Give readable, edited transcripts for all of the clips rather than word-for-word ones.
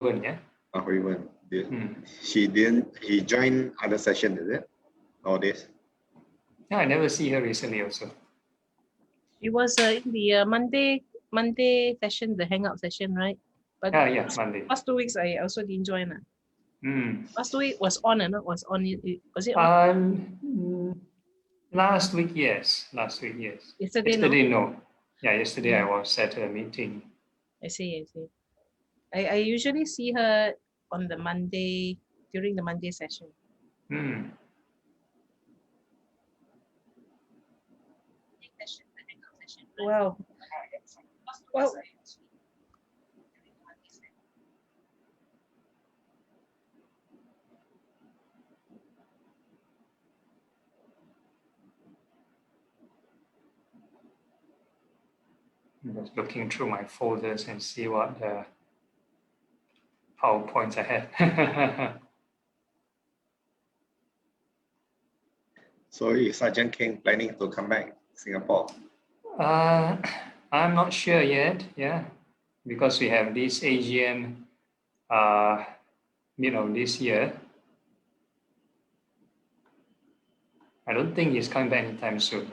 yeah. Oh, Hui-Wen. He joined other session, is it? Nowadays? Yeah, I never see her recently also. It was in the Monday session, the hangout session, right? But Yeah, Monday. past 2 weeks I also didn't join. Last week was on and was on it. Was it on? Last week, yes. Yesterday, no. Yeah, yesterday I was at a meeting. I see. I usually see her on the Monday, during the Monday session. Wow. Well, I'm just looking through my folders and see what PowerPoints I have. So is Sergeant King planning to come back to Singapore? I'm not sure yet, yeah, because we have this AGM mid of this year. I don't think he's coming back anytime soon.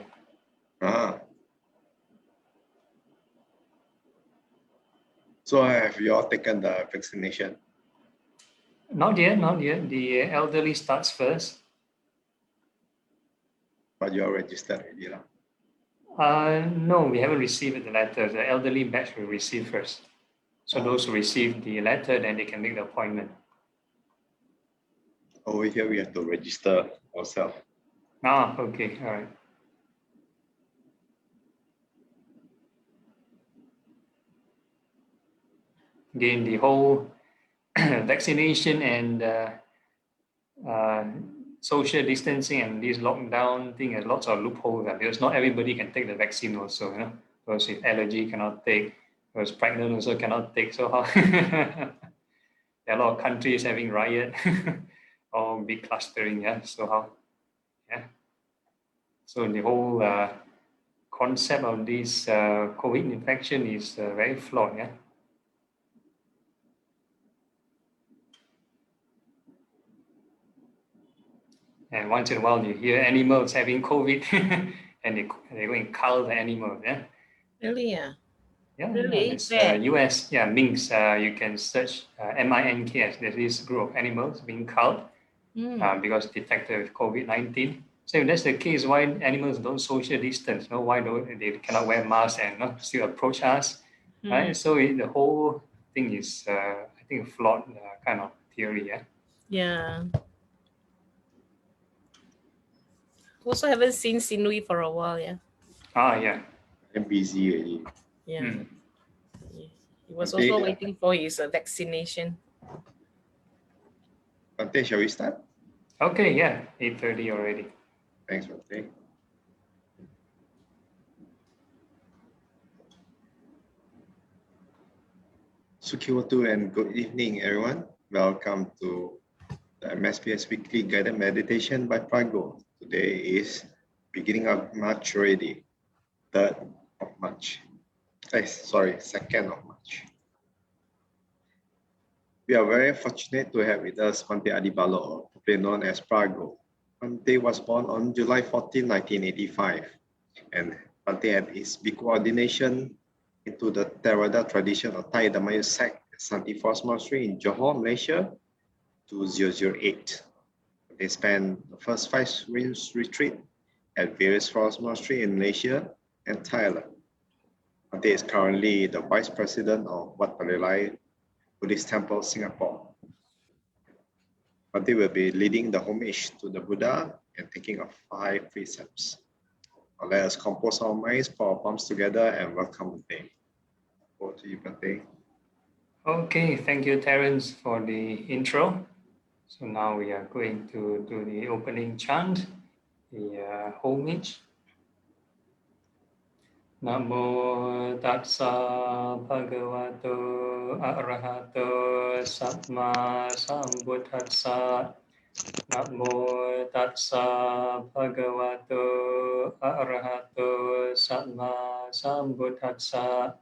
So have you all taken the vaccination? Not yet. The elderly starts first. But you are registered already, no, we haven't received the letter. The elderly batch will receive first. So those who receive the letter, then they can make the appointment. Over here, we have to register ourselves. Okay, all right. Again, the whole vaccination and social distancing and this lockdown thing has lots of loopholes because not everybody can take the vaccine also, because with allergy cannot take, because pregnant also cannot take. So how there are a lot of countries having riot or big clustering, so how, so the whole concept of this COVID infection is very flawed, And once in a while you hear animals having COVID and they go and cull the animals, Really, yeah. Yeah, really? it's US, minks. You can search MINKS. There's this group of animals being culled because detected with COVID-19. So if that's the case, why animals don't social distance? Why don't they cannot wear masks and still approach us, right? So the whole thing is, I think, a flawed kind of theory, Yeah. Also haven't seen Sinui for a while, yeah. Yeah. I'm busy already. Yeah. He was also waiting for his vaccination. Bante, shall we start? Okay, 8:30 already. Thanks, Bante. Sukiwatu and good evening, everyone. Welcome to the MSBS Weekly Guided Meditation by Phra Goh. Today is beginning of March already, 3rd of March. 2nd of March. We are very fortunate to have with us Bante Adhibalo, popularly known as Phra Goh. Bante was born on July 14, 1985, and Bante had his bhikkhu ordination into the Theravada tradition of Thai Dhamma sect at Santi Forest Monastery in Johor, Malaysia, 2008. They spent the first 5 months retreat at various forest monasteries in Malaysia and Thailand. Bante is currently the Vice President of Wat Palelai Buddhist Temple, Singapore. Bante will be leading the homage to the Buddha and taking of 5 precepts. Now let us compose our minds, put our palms together, and welcome the day. Over to you, Bante. Okay, thank you, Terence, for the intro. So now we are going to do the opening chant, the homage. Namo Tassa Bhagavato Arahato Samma Sambuddhassa. Namo Tassa Bhagavato Arahato Samma Sambuddhassa.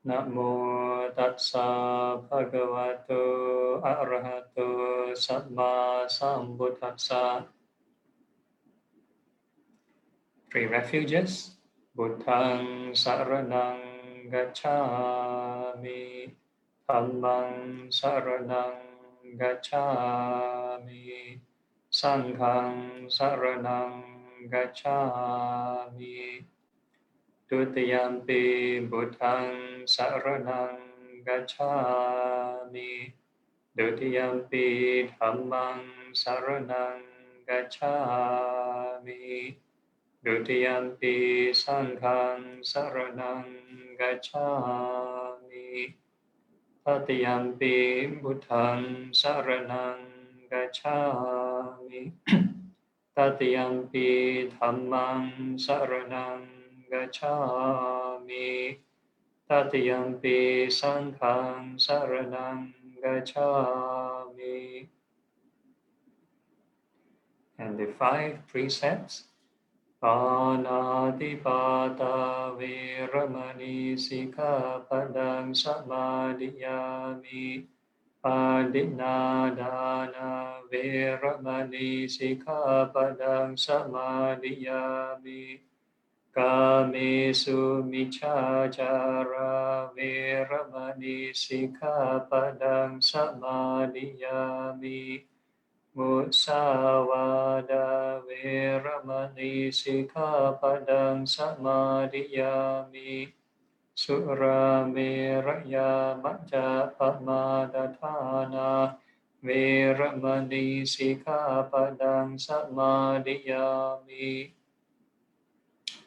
Namo tassa bhagavato arahato samma sambuddhassa. Three refuges. Buddhang saranang gacchami. Dhammang saranang gacchami. Sanghang saranang gacchami. Dutiyampi Buddhang saranang gacchami. Dutiyampi Dhammang saranang gacchami. Dutiyampi Sanghang saranang gacchami. Tatiyampi Buddhang saranang gacchami. Tatiyampi Dhammang saranang gacchami. Tatiyampi Sanghang saranang gacchami. And the 5 precepts. Panatipata Veramani Sikkhapadang Samadhiyami. Padinadana Veramani Sikkhapadang Samadhiyami. Kamesu Michachara Veramani Sikkhapadang Samadhiyami. Musawada Veramani Sikkhapadang Samadhiyami. Sura Meraya Majapamadatana Veramani Sikkhapadang Samadhiyami.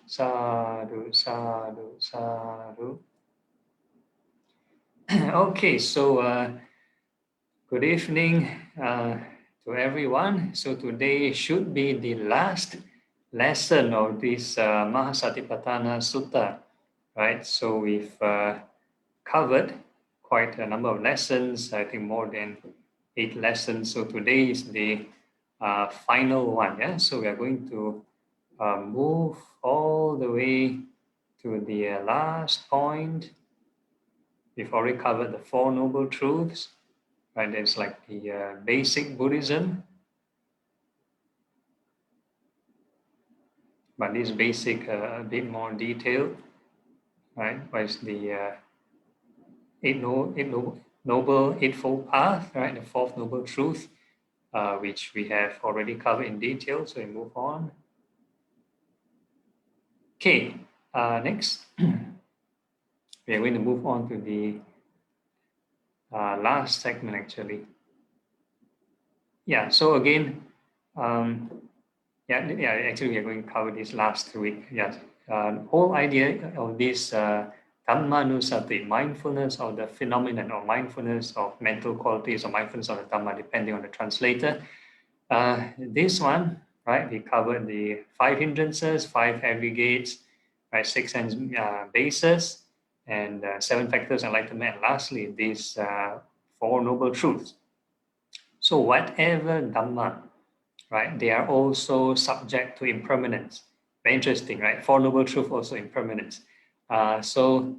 Sadhu, sadhu, sadhu. Okay, so good evening to everyone. So today should be the last lesson of this Maha Satipatthana Sutta, right? So we've covered quite a number of lessons, I think more than 8 lessons. So today is the final one, yeah? So we are going to move all the way to the last point. We've already covered the 4 Noble Truths, right? There's like the basic Buddhism, but this basic a bit more detailed, right? What's the Noble Eightfold Path, right? The 4th Noble Truth, which we have already covered in detail. So we move on. Okay, next, we are going to move on to the last segment actually. Yeah, so again, actually we are going to cover this last week. Yes, whole idea of this Dhammanusati, mindfulness of the phenomenon or mindfulness of mental qualities or mindfulness of the Dhamma, depending on the translator. This one, right, we covered the 5 hindrances, 5 aggregates, right, 6 sense bases, and 7 factors of enlightenment, and lastly, these 4 noble truths. So whatever Dhamma, right, they are also subject to impermanence. Very interesting, right? 4 noble truths also impermanence. So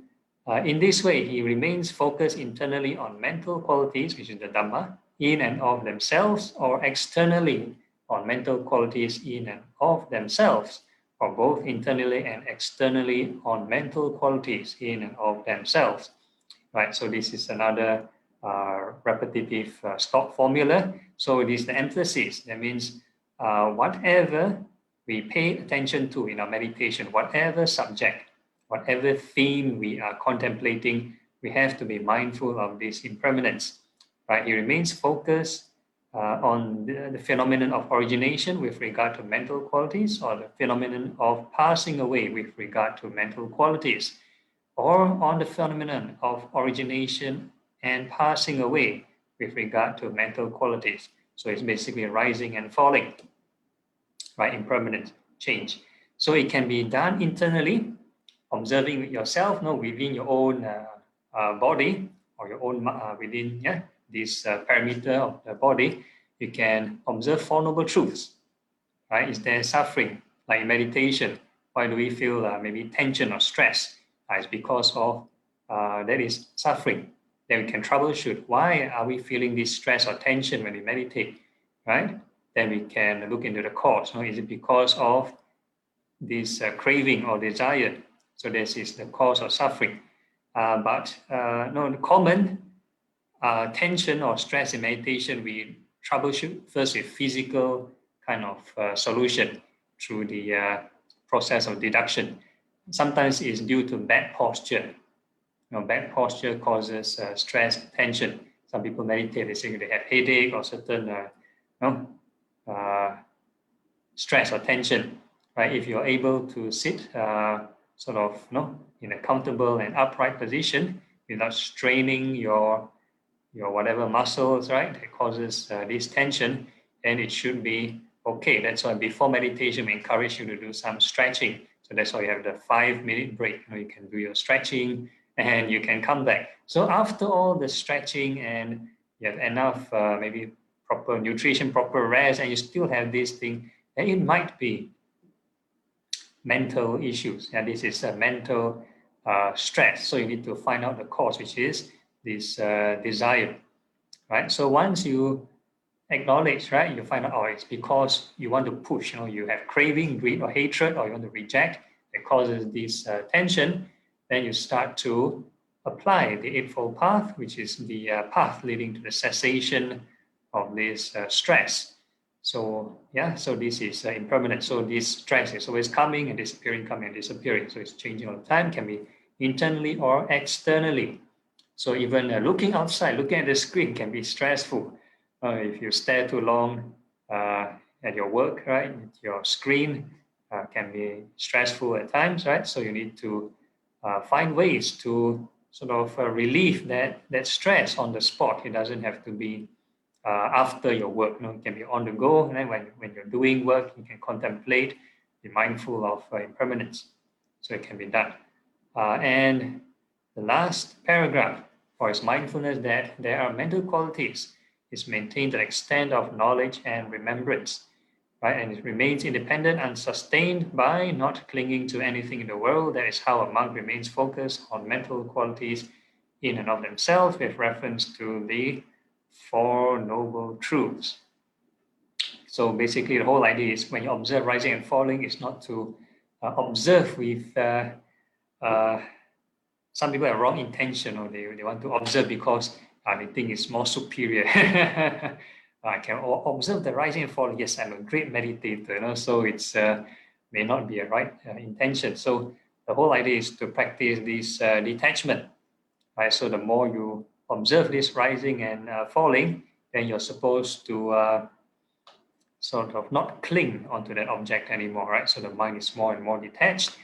in this way, he remains focused internally on mental qualities, which is the Dhamma, in and of themselves, or externally on mental qualities in and of themselves, or both internally and externally on mental qualities in and of themselves, right? So this is another repetitive stock formula. So it is the emphasis. That means whatever we pay attention to in our meditation, whatever subject, whatever theme we are contemplating, we have to be mindful of this impermanence, right? He remains focused on the phenomenon of origination with regard to mental qualities, or the phenomenon of passing away with regard to mental qualities, or on the phenomenon of origination and passing away with regard to mental qualities. So it's basically rising and falling, right? Impermanent change. So it can be done internally, observing yourself, within your own body, or your own within this parameter of the body. You can observe 4 noble truths, right? Is there suffering? Like in meditation, why do we feel maybe tension or stress? It's because of that is suffering. Then we can troubleshoot. Why are we feeling this stress or tension when we meditate, right? Then we can look into the cause. Is it because of this craving or desire? So this is the cause of suffering. But the common tension or stress in meditation, we troubleshoot first with physical kind of solution through the process of deduction. Sometimes it's due to bad posture. Bad posture causes stress, tension. Some people meditate, they say they have headache or certain stress or tension. Right? If you're able to sit in a comfortable and upright position without straining your whatever muscles, right, that causes this tension, then it should be okay. That's why before meditation, we encourage you to do some stretching. So that's why you have the 5-minute break. You can do your stretching and you can come back. So after all the stretching and you have enough maybe proper nutrition, proper rest, and you still have this thing, then it might be mental issues. And this is a mental stress. So you need to find out the cause, which is this desire, right? So once you acknowledge, right, you find out, it's because you want to push, you have craving, greed, or hatred, or you want to reject that causes this tension. Then you start to apply the Eightfold Path, which is the path leading to the cessation of this stress. So so this is impermanent. So this stress is always coming and disappearing, coming and disappearing. So it's changing all the time, can be internally or externally. So even looking outside, looking at the screen can be stressful. If you stare too long at your work, right, your screen can be stressful at times, right? So you need to find ways to sort of relieve that stress on the spot. It doesn't have to be after your work. It can be on the go. And then when you're doing work, you can contemplate, be mindful of impermanence. So it can be done. And the last paragraph for his mindfulness, that there are mental qualities, is maintained to the extent of knowledge and remembrance, right? And it remains independent and sustained by not clinging to anything in the world. That is how a monk remains focused on mental qualities in and of themselves, with reference to the Four Noble Truths. So basically, the whole idea is when you observe rising and falling, is not to observe with some people have wrong intention, or they want to observe because they think it's more superior. I can observe the rising and falling. Yes, I'm a great meditator. So it's may not be a right intention. So the whole idea is to practice this detachment. Right? So the more you observe this rising and falling, then you're supposed to sort of not cling onto that object anymore. Right? So the mind is more and more detached,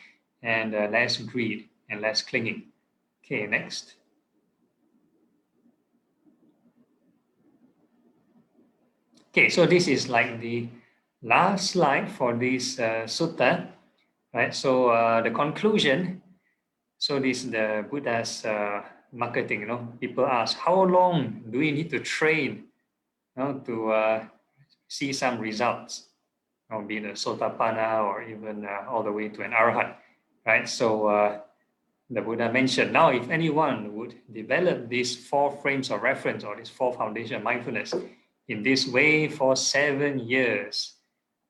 and less greed and less clinging. Okay, next. Okay, so this is like the last slide for this sutta, right? So the conclusion. So this is the Buddha's marketing. People ask, how long do we need to train, to see some results, be it a Satipatthana or even all the way to an Arhat, right? So the Buddha mentioned, now if anyone would develop these 4 frames of reference, or this 4 foundation of mindfulness in this way for 7 years,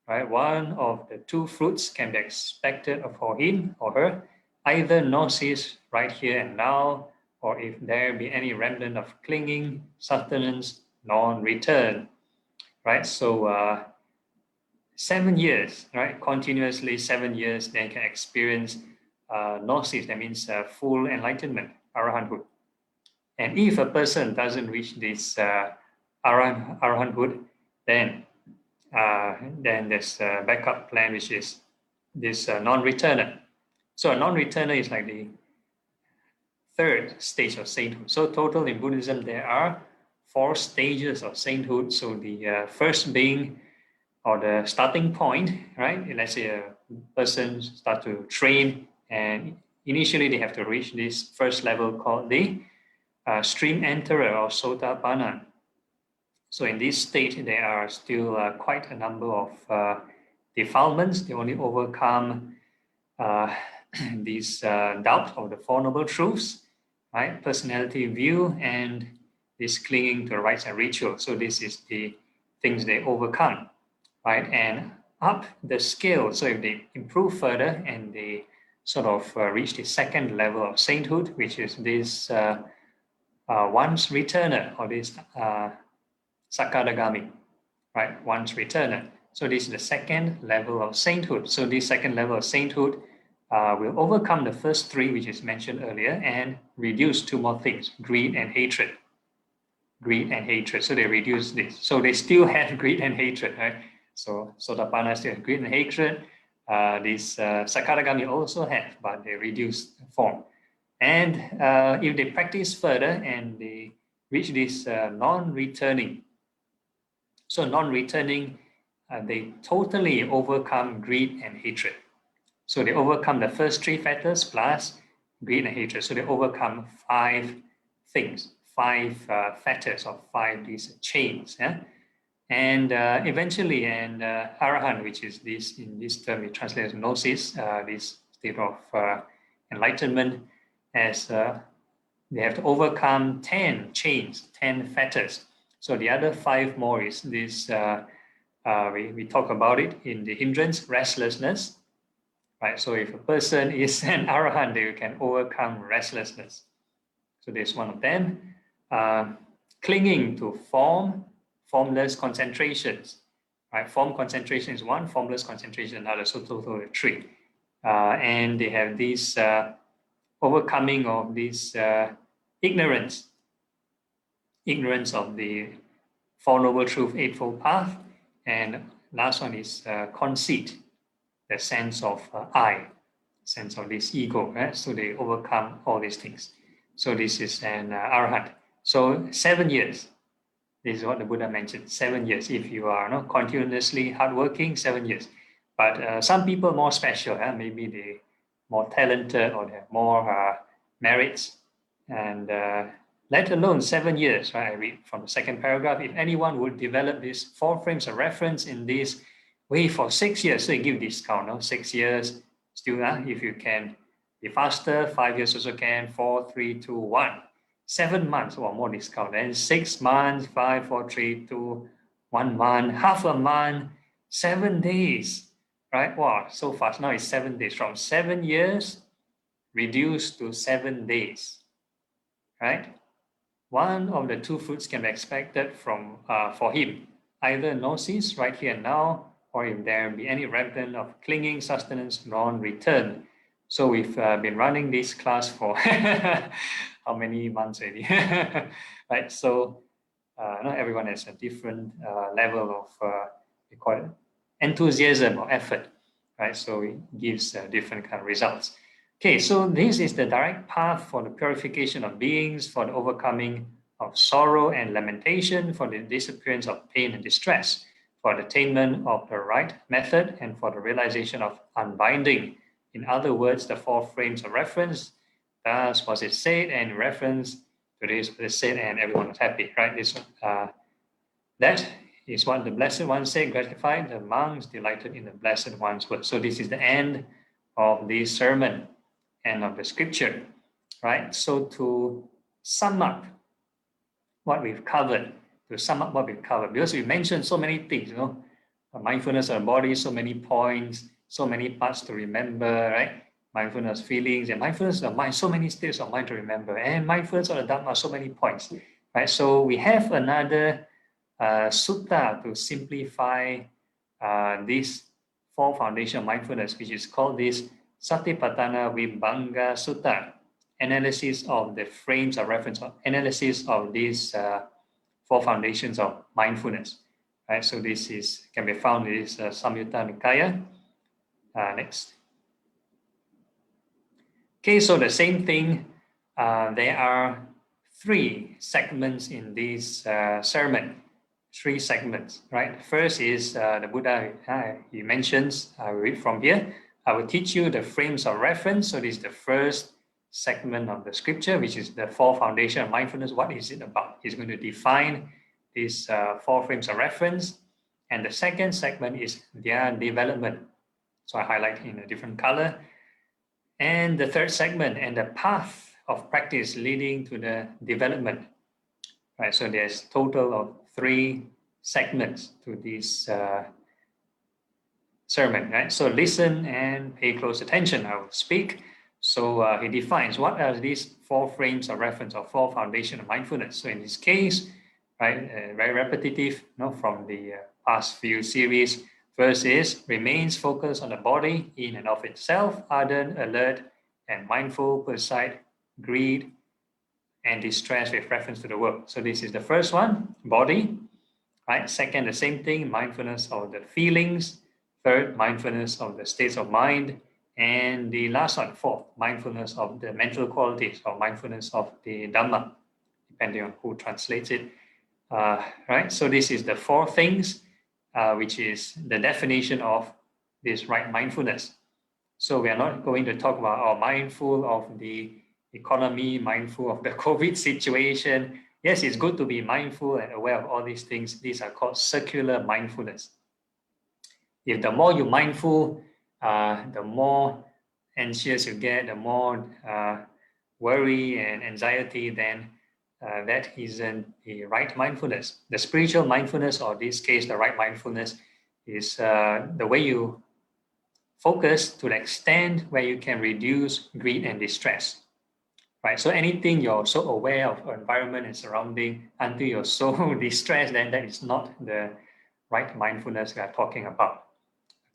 right, one of the 2 fruits can be expected for him or her, either gnosis right here and now, or if there be any remnant of clinging, sustenance, non-return, right? So 7 years, right, continuously 7 years, then you can experience gnosis, that means full enlightenment, arahanthood. And if a person doesn't reach this arahanthood, then there's a backup plan, which is this non-returner. So a non-returner is like the 3rd stage of sainthood. So total in Buddhism, there are 4 stages of sainthood. So the first being, or the starting point, right? Let's say a person starts to train, and initially they have to reach this first level called the stream enterer, or Sotapanna. So in this state, there are still quite a number of defilements. They only overcome these doubts of the Four Noble Truths, right? Personality view and this clinging to rites and rituals. So this is the things they overcome, right? And up the scale. So if they improve further and they sort of reach the second level of sainthood, which is this once returner, or this Sakadagami, right? Once returner. So this is the second level of sainthood. So this second level of sainthood will overcome the first three, which is mentioned earlier, and reduce two more things: greed and hatred. Greed and hatred. So they reduce this. So they still have greed and hatred, right? So Sotapanna still have greed and hatred. This Sakadagami also have, but they reduce form. And if they practice further and they reach this non-returning, so non-returning, they totally overcome greed and hatred. So they overcome the first three factors plus greed and hatred. So they overcome five things, five factors of five these chains. Yeah? And eventually, and Arahant, which is this, in this term, we translate as gnosis, this state of enlightenment, as they have to overcome 10 chains, 10 fetters. So the other five more is this, we talk about it in the hindrance, restlessness, right? So if a person is an Arahant, they can overcome restlessness. So there's one of them. Clinging to formless concentrations, right? Form concentration is one, formless concentration another, so total of three. And they have this overcoming of this ignorance of the Four Noble Truth, Eightfold Path. And last one is conceit, the sense of I, sense of this ego, right? So they overcome all these things. So this is an Arahant. So 7 years, this is what the Buddha mentioned, 7 years. If you are not continuously hardworking, 7 years. But some people more special, maybe they more talented or they have more merits. And let alone 7 years, right? I read from the second paragraph. If anyone would develop these four frames of reference in this way for 6 years, so you give discount, no? 6 years, still, if you can be faster, 5 years also can, 4, 3, 2, 1. 7 months or more discount, then 6 months, 5, 4, 3, 2, 1 month, half a month, 7 days, right? Wow, so fast. Now it's 7 days. From 7 years reduced to 7 days, right? One of the two fruits can be expected from for him, either gnosis right here and now, or if there be any remnant of clinging, sustenance, non-return. So we've been running this class for how many months already, right? So not everyone has a different level of we call it enthusiasm or effort, right? So it gives different kind of results. Okay, so this is the direct path for the purification of beings, for the overcoming of sorrow and lamentation, for the disappearance of pain and distress, for the attainment of the right method, and for the realization of unbinding. In other words, the four frames of reference. Thus was it said, and in reference to this was said, and everyone was happy, right? This that is what the Blessed One said, gratified. The monks delighted in the Blessed One's word. So this is the end of the sermon, end of the scripture, right? So to sum up what we've covered, because we mentioned so many things, mindfulness of the body, so many points, so many parts to remember, right? Mindfulness feelings and mindfulness of mind, so many states of mind to remember, and mindfulness of the Dhamma, so many points, right? So we have another sutta to simplify this four foundation of mindfulness, which is called this Satipatthana Vibhanga Sutta, analysis of the frames of reference, analysis of these four foundations of mindfulness, right? So this can be found in this Samyutta Nikaya. Next. Okay, so the same thing. There are 3 segments in this sermon. 3 segments, right? First is the Buddha, he mentions, I will read from here. I will teach you the frames of reference. So this is the first segment of the scripture, which is the 4 foundation of mindfulness. What is it about? He's going to define these 4 frames of reference. And the second segment is their development. So I highlight in a different color. And the third segment and the path of practice leading to the development. Right, so there's total of 3 segments to this sermon. Right, so listen and pay close attention. I will speak. So he defines what are these 4 frames of reference or 4 foundation of mindfulness. So in this case, right, very repetitive, from the past few series. First is remains focused on the body in and of itself, ardent, alert, and mindful, per sight, greed, and distress with reference to the world. So this is the first one, body. Right. Second, the same thing, mindfulness of the feelings. Third, mindfulness of the states of mind. And the last one, fourth, mindfulness of the mental qualities or mindfulness of the Dhamma, depending on who translates it. Right. So this is the 4 things, which is the definition of this right mindfulness. So we are not going to talk about mindful of the economy, mindful of the COVID situation. Yes, it's good to be mindful and aware of all these things. These are called circular mindfulness. If the more you're mindful, the more anxious you get, the more worry and anxiety, then that isn't the right mindfulness. The spiritual mindfulness, or in this case, the right mindfulness, is the way you focus to the extent where you can reduce greed and distress. Right, so anything you're so aware of environment and surrounding until you're so distressed, then that is not the right mindfulness we are talking about.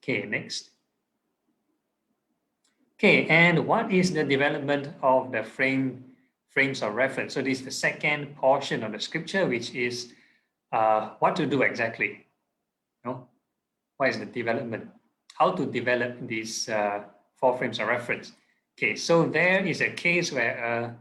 Okay, next. Okay, and what is the development of the frames of reference? So this is the second portion of the scripture, which is what to do exactly. What is the development? How to develop these 4 frames of reference? Okay, so there is a case where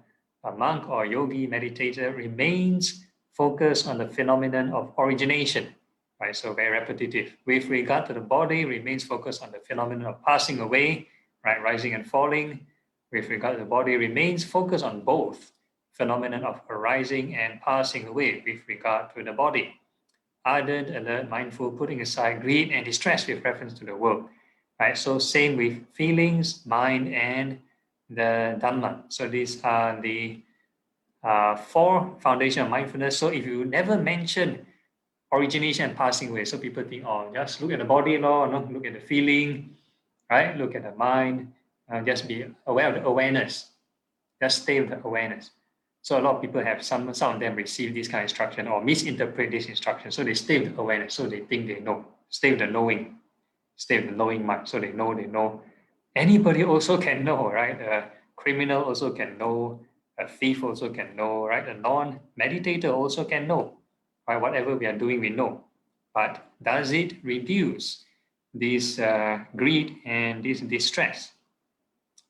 a monk or yogi meditator remains focused on the phenomenon of origination, right? So very repetitive. With regard to the body, remains focused on the phenomenon of passing away, right? Rising and falling. With regard to the body, remains focused on both phenomenon of arising and passing away with regard to the body. Ardent, alert, mindful, putting aside greed and distress with reference to the world. Right, so same with feelings, mind, and the Dhamma. So these are the 4 foundation of mindfulness. So if you never mention origination and passing away, so people think, just look at the body, look at the feeling, right? Look at the mind, just be aware of the awareness. Just stay with the awareness. So a lot of people have some of them receive this kind of instruction or misinterpret this instruction. So they stay with the awareness. So they think they know. Stay with the knowing. Stay with the knowing mind. So they know. Anybody also can know, right? A criminal also can know. A thief also can know, right? A non-meditator also can know, right? Whatever we are doing, we know. But does it reduce this greed and this distress?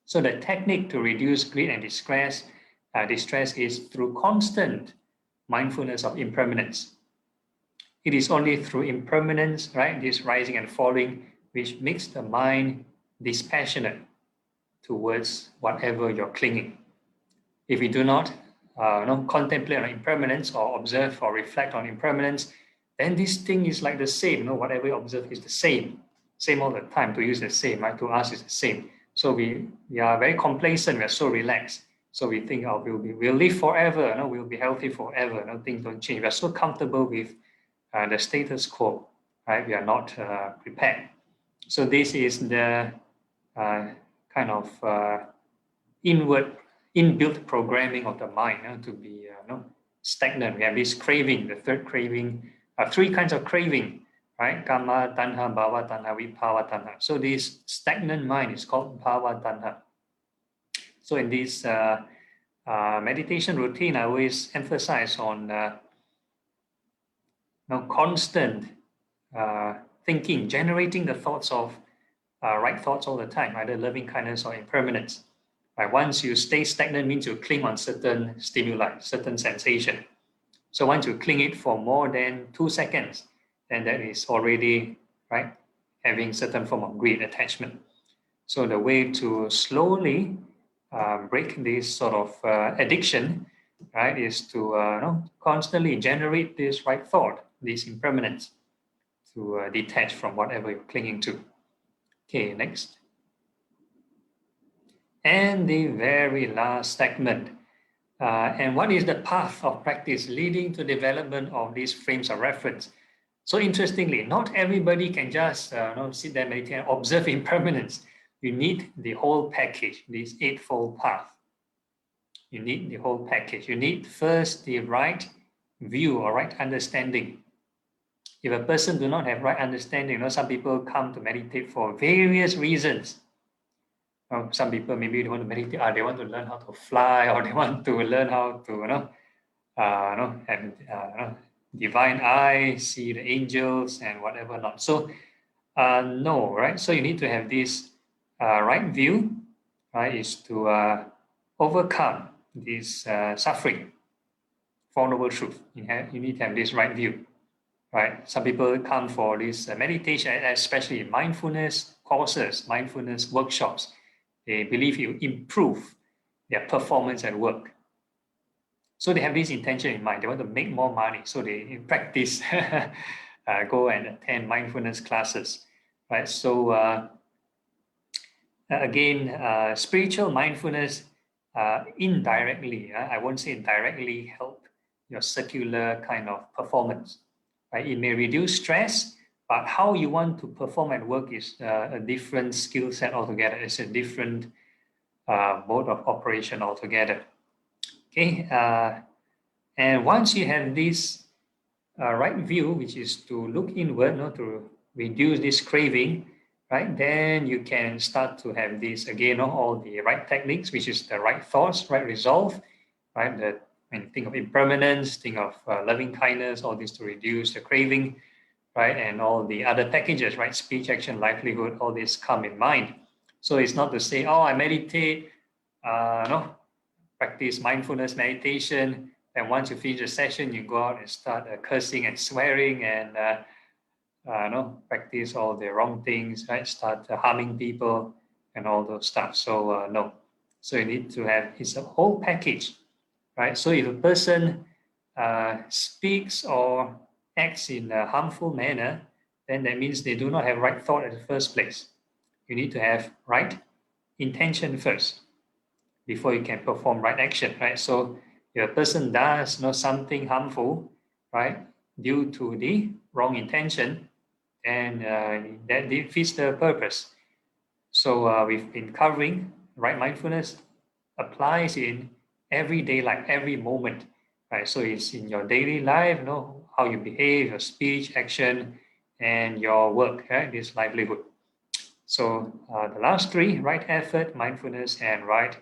So the technique to reduce greed and distress is through constant mindfulness of impermanence. It is only through impermanence, right, this rising and falling, which makes the mind dispassionate towards whatever you're clinging. If we do not contemplate on impermanence or observe or reflect on impermanence, then this thing is like the same. Whatever you observe is the same all the time. To use the same, right? To us is the same. So we are very complacent. We are so relaxed. So we think, we'll live forever. We'll be healthy forever. Things don't change. We are so comfortable with the status quo, right? We are not prepared. So this is the kind of inbuilt programming of the mind to be stagnant. We have this craving, the third craving, 3 kinds of craving, right? Kama, tanha, bhava, tanha, vibhava, tanha. So this stagnant mind is called bhava tanha. So in this meditation routine, I always emphasize on constant thinking, generating the thoughts of right thoughts all the time, either loving kindness or impermanence. Right? Once you stay stagnant, means you cling on certain stimuli, certain sensation. So once you cling it for more than 2 seconds, then that is already right having certain form of greed attachment. So the way to slowly break this sort of addiction, right, is to constantly generate this right thought, this impermanence, to detach from whatever you're clinging to. Okay, next. And the very last segment. And what is the path of practice leading to development of these frames of reference? So interestingly, not everybody can just sit there, meditate, and observe impermanence. You need the whole package, this eightfold path. You need the whole package. You need first the right view or right understanding. If a person do not have right understanding, some people come to meditate for various reasons. Some people maybe they want to meditate, they want to learn how to fly, or they want to learn how to, have divine eye, see the angels and whatever not. So no, right? So you need to have this right view, right? Is to overcome this suffering, Four Noble Truths. You need to have this right view, right? Some people come for this meditation, especially mindfulness courses, mindfulness workshops. They believe it will improve their performance at work. So they have this intention in mind. They want to make more money. So they practice, go and attend mindfulness classes, right? So again, spiritual mindfulness indirectly, I won't say directly, help your circular kind of performance, right? It may reduce stress, but how you want to perform at work is a different skill set altogether. It's a different mode of operation altogether. Okay, and once you have this right view, which is to look inward, to reduce this craving, right? Then you can start to have this again, all the right techniques, which is the right thoughts, right resolve, right? Think of impermanence, think of loving kindness, all this to reduce the craving, right? And all the other packages, right? Speech, action, livelihood, all this come in mind. So it's not to say, I meditate, practice mindfulness meditation, and once you finish the session, you go out and start cursing and swearing and practice all the wrong things, right? Start harming people and all those stuff. So no. So you need to have, it's a whole package, right? So if a person speaks or acts in a harmful manner, then that means they do not have right thought in the first place. You need to have right intention first before you can perform right action, right? So if a person does something harmful, right, due to the wrong intention, then that defeats the purpose. So we've been covering right mindfulness applies in everyday life, every moment, right? So it's in your daily life, how you behave, your speech, action, and your work, right? This livelihood. So the last three, right effort, mindfulness, and right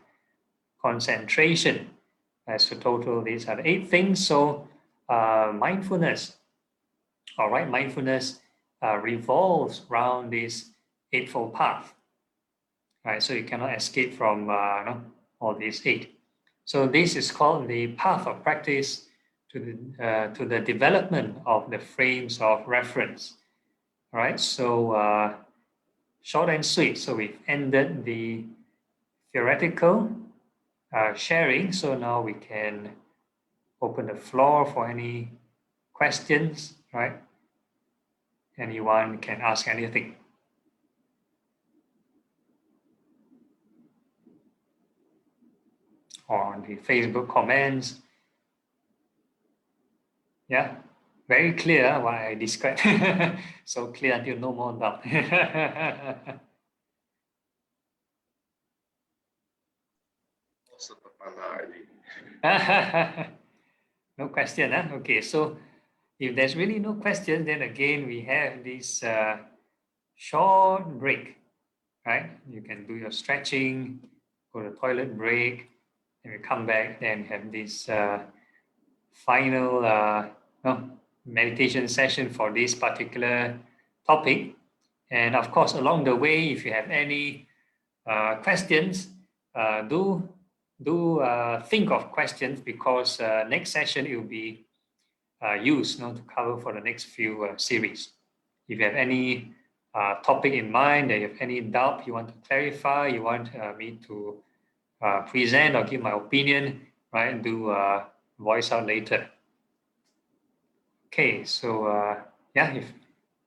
concentration. So total, these are the 8 things. So mindfulness, all right, mindfulness revolves around this eightfold path, right? So you cannot escape from all these 8. So this is called the path of practice to the development of the frames of reference. All right, so short and sweet. So we've ended the theoretical sharing. So now we can open the floor for any questions, right? Anyone can ask anything. Or on the Facebook comments. Yeah, very clear what I described. So clear until no more doubt. No question, huh? Okay, so if there's really no question, then again we have this short break, right? You can do your stretching, go to the toilet break, and we come back, then have this final meditation session for this particular topic. And of course, along the way, if you have any questions, do think of questions, because next session it will be used to cover for the next few series. If you have any topic in mind, that you have any doubt you want to clarify, you want me to present or give my opinion, right, do voice out later. Okay, so yeah, if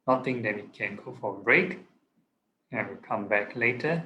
nothing, then we can go for a break and we'll come back later.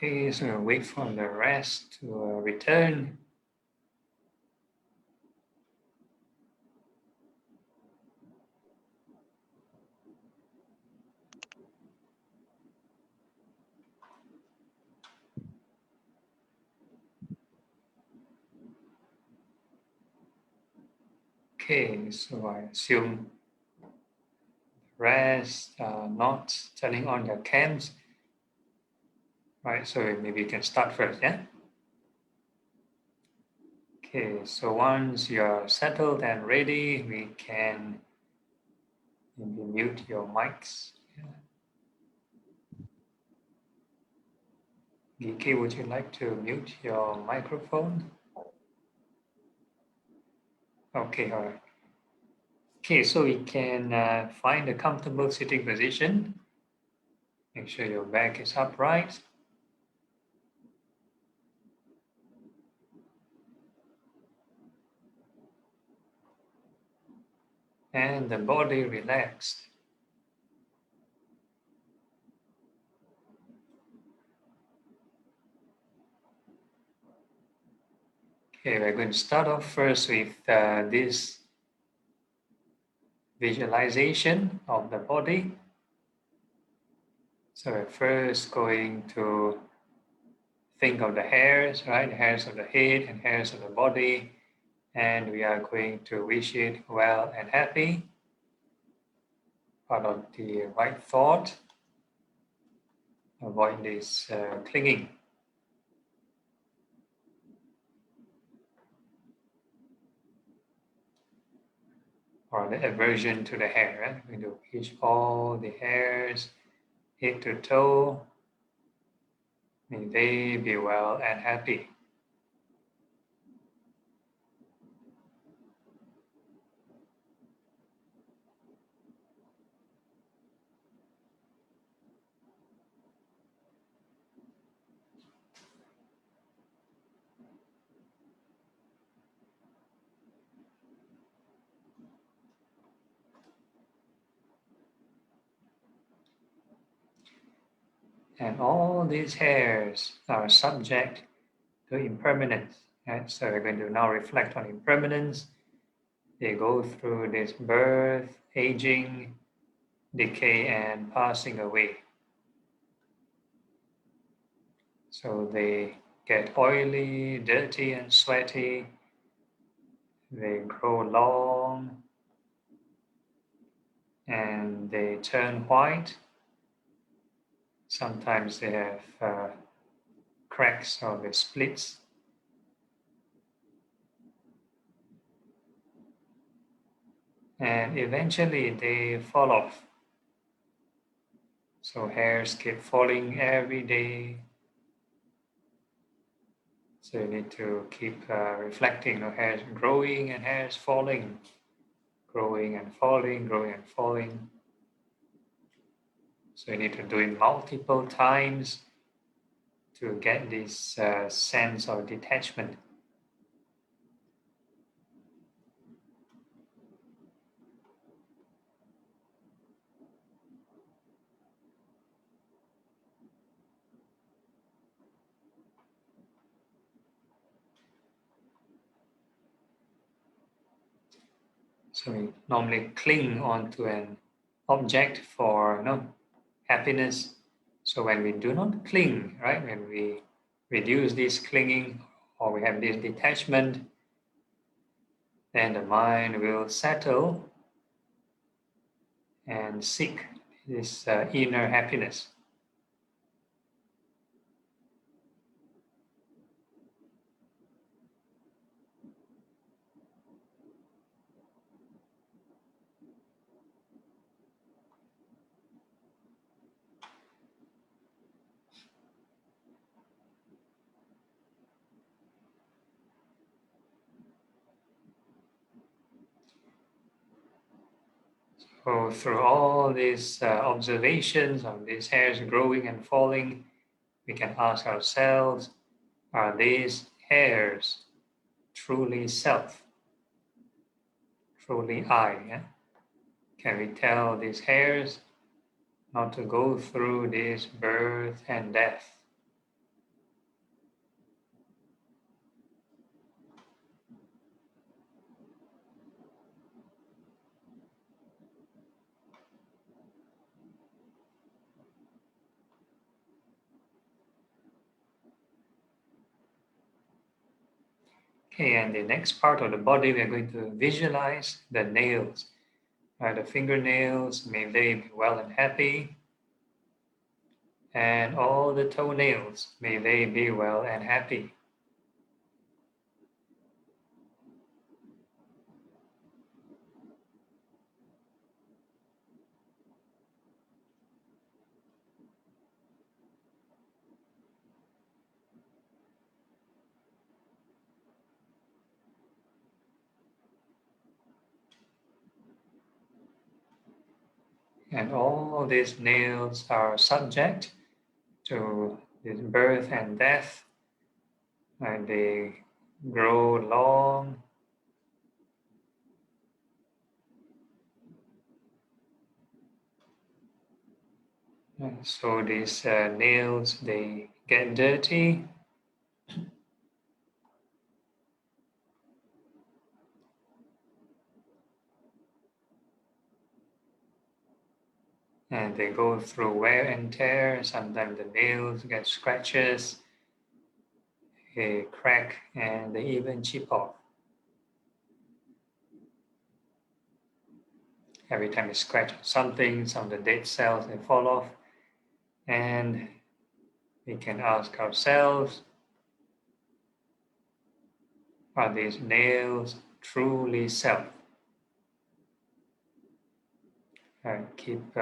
Okay, so we'll wait for the rest to return. Okay, so I assume the rest are not turning on their cams. Right, so maybe you can start first, yeah? Okay, so once you're settled and ready, we can maybe mute your mics. Yeah. GK, would you like to mute your microphone? Okay, all right. Okay, so we can find a comfortable sitting position. Make sure your back is upright. And the body relaxed. Okay, we're going to start off first with this visualization of the body. So we're first going to think of the hairs, right? The hairs of the head and hairs of the body. And we are going to wish it well and happy. Follow the right thought. Avoid this clinging. Or the aversion to the hair. Right? We're going to wish all the hairs, head to toe, may they be well and happy. And all these hairs are subject to impermanence. Right? So we're going to now reflect on impermanence. They go through this birth, aging, decay, and passing away. So they get oily, dirty, and sweaty. They grow long, and they turn white. Sometimes they have cracks or the splits. And eventually they fall off. So hairs keep falling every day. So you need to keep reflecting, hairs growing and hairs falling, growing and falling, growing and falling. So you need to do it multiple times to get this sense of detachment. So we normally cling onto an object for happiness. So when we do not cling, right, when we reduce this clinging or we have this detachment, then the mind will settle and seek this inner happiness. So through all these observations of these hairs growing and falling, we can ask ourselves, are these hairs truly self, truly I? Yeah? Can we tell these hairs not to go through this birth and death? Okay, and the next part of the body, we are going to visualize the nails. The fingernails, may they be well and happy. And all the toenails, may they be well and happy. And all these nails are subject to this birth and death. And they grow long. And so these nails, they get dirty. And they go through wear and tear. Sometimes the nails get scratches, they crack, and they even chip off. Every time you scratch on something, some of the dead cells, they fall off. And we can ask ourselves, are these nails truly self? Keep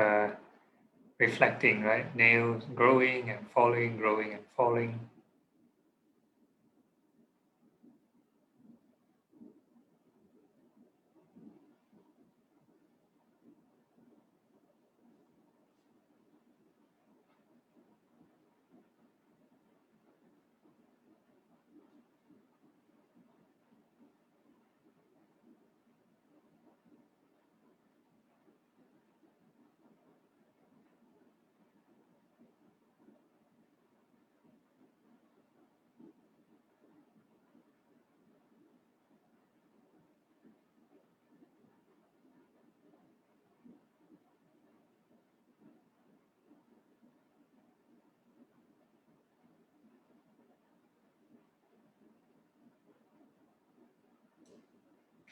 reflecting, right? Nails growing and falling, growing and falling.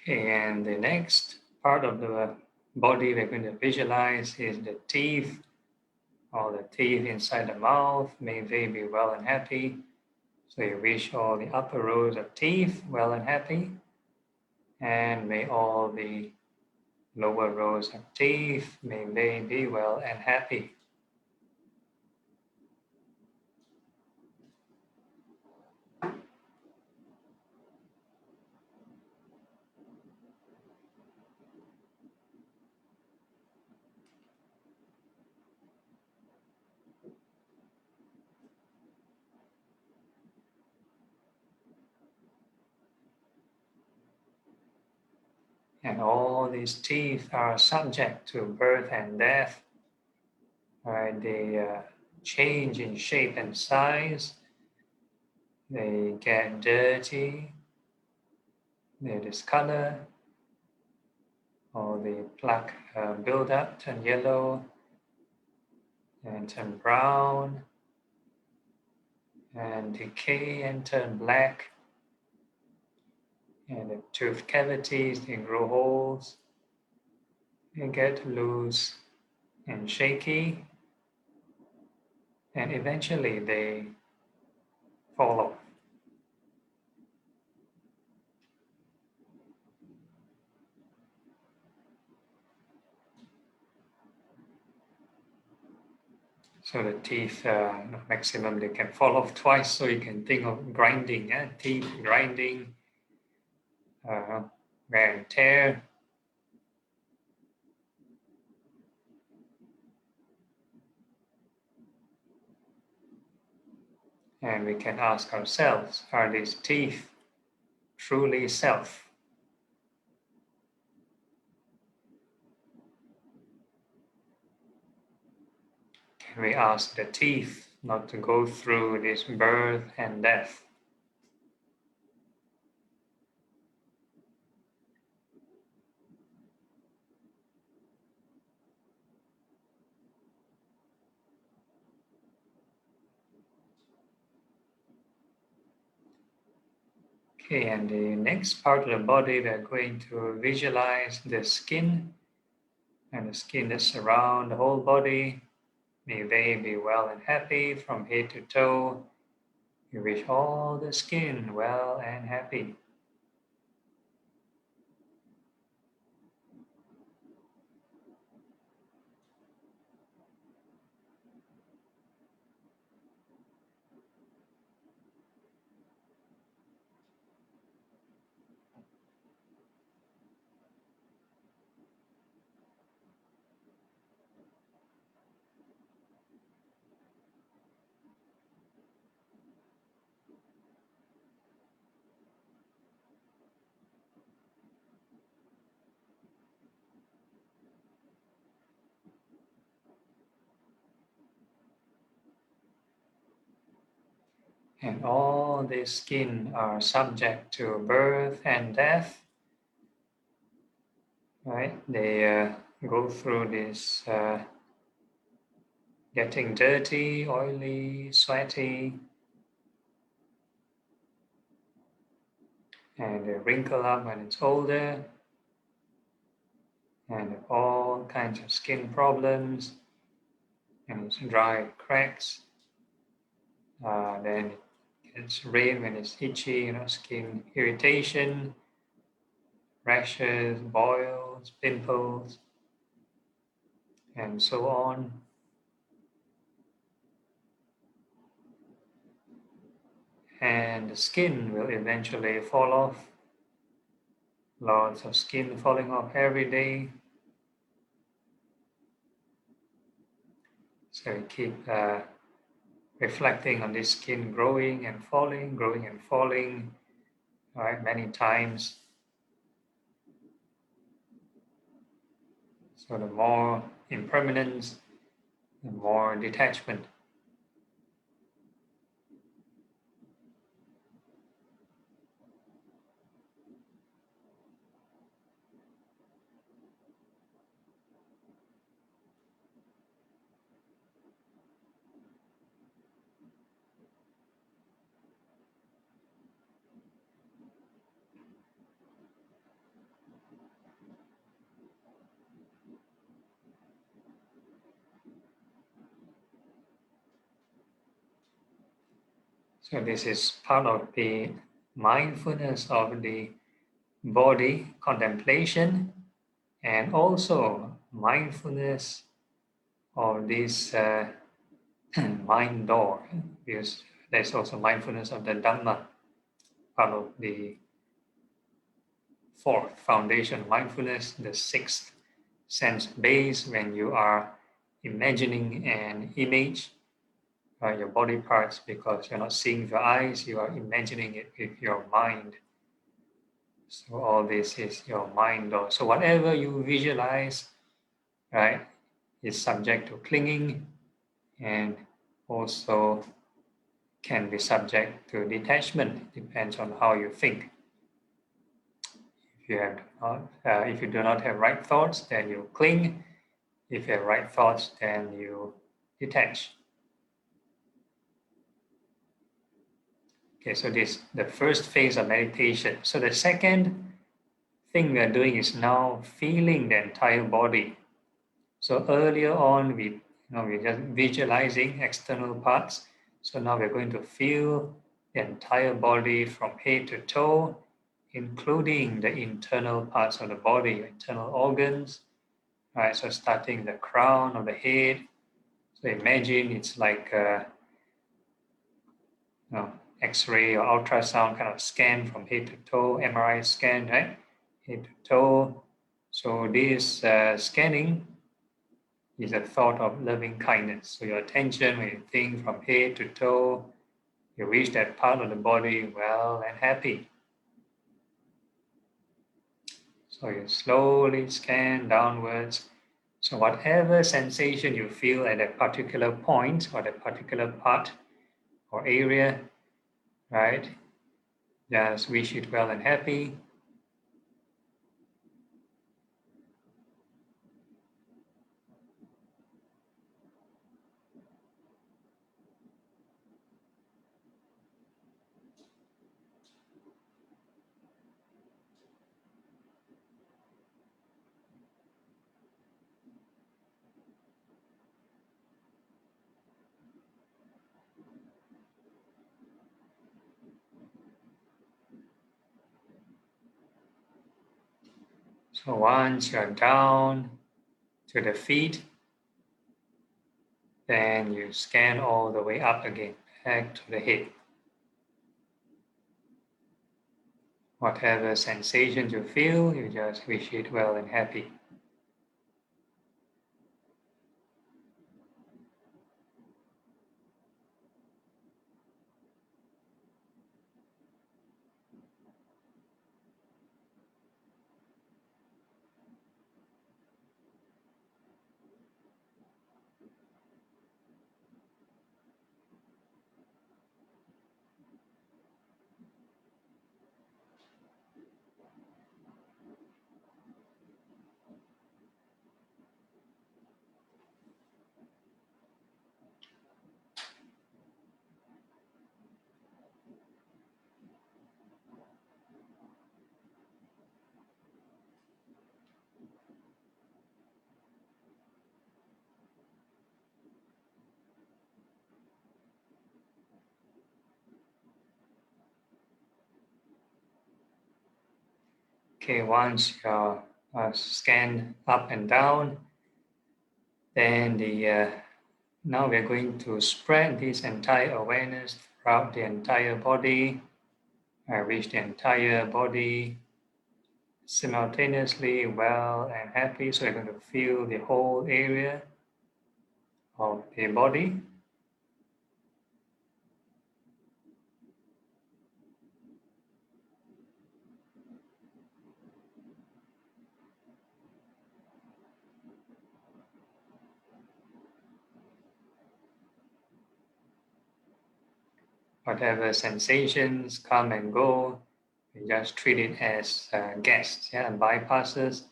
Okay, and the next part of the body we're going to visualize is the teeth, all the teeth inside the mouth. May they be well and happy. So you wish all the upper rows of teeth well and happy. And may all the lower rows of teeth, may they be well and happy. And all these teeth are subject to birth and death. Right? They change in shape and size. They get dirty. They discolor. Or the plaque build up, turn yellow, and turn brown, and decay and turn black. And the tooth cavities, they grow holes, they get loose and shaky, and eventually they fall off. So the teeth, maximum they can fall off twice, so you can think of grinding, teeth grinding, wear and tear. And we can ask ourselves, are these teeth truly self? Can we ask the teeth not to go through this birth and death? Okay, and the next part of the body, we're going to visualize the skin and the skin that surround the whole body. May they be well and happy from head to toe. We wish all the skin well and happy. And all the skin are subject to birth and death. Right? They go through this getting dirty, oily, sweaty, and they wrinkle up when it's older, and all kinds of skin problems, and it's dry, cracks. Then it's red when it's itchy, skin irritation, rashes, boils, pimples, and so on. And the skin will eventually fall off. Lots of skin falling off every day. So we keep reflecting on this skin growing and falling, right, many times. So the more impermanence, the more detachment. So this is part of the mindfulness of the body contemplation, and also mindfulness of this mind door, because there's also mindfulness of the Dhamma, part of the fourth foundation of mindfulness, the sixth sense base, when you are imagining an image, your body parts, because you're not seeing with your eyes, you are imagining it with your mind. So all this is your mind door. So whatever you visualize, right, is subject to clinging, and also can be subject to detachment. Depends on how you think. If you do not have right thoughts, then you cling. If you have right thoughts, then you detach. Okay, so this the first phase of meditation. So the second thing we are doing is now feeling the entire body. So earlier on, we're just visualizing external parts. So now we're going to feel the entire body from head to toe, including the internal parts of the body, internal organs. Right, so starting the crown of the head. So imagine it's like X-ray or ultrasound kind of scan from head to toe, MRI scan, right? Head to toe. So this scanning is a thought of loving kindness. So your attention, when you think from head to toe, you wish that part of the body well and happy. So you slowly scan downwards. So whatever sensation you feel at that particular point or that particular part or area, right? Just wish it well and happy. So once you're down to the feet, then you scan all the way up again, back to the head. Whatever sensation you feel, you just wish it well and happy. Okay, once you're scanned up and down, then now we're going to spread this entire awareness throughout the entire body. I wish the entire body simultaneously well and happy. So you're going to feel the whole area of the body. Whatever sensations come and go, you just treat it as guests, and bypasses.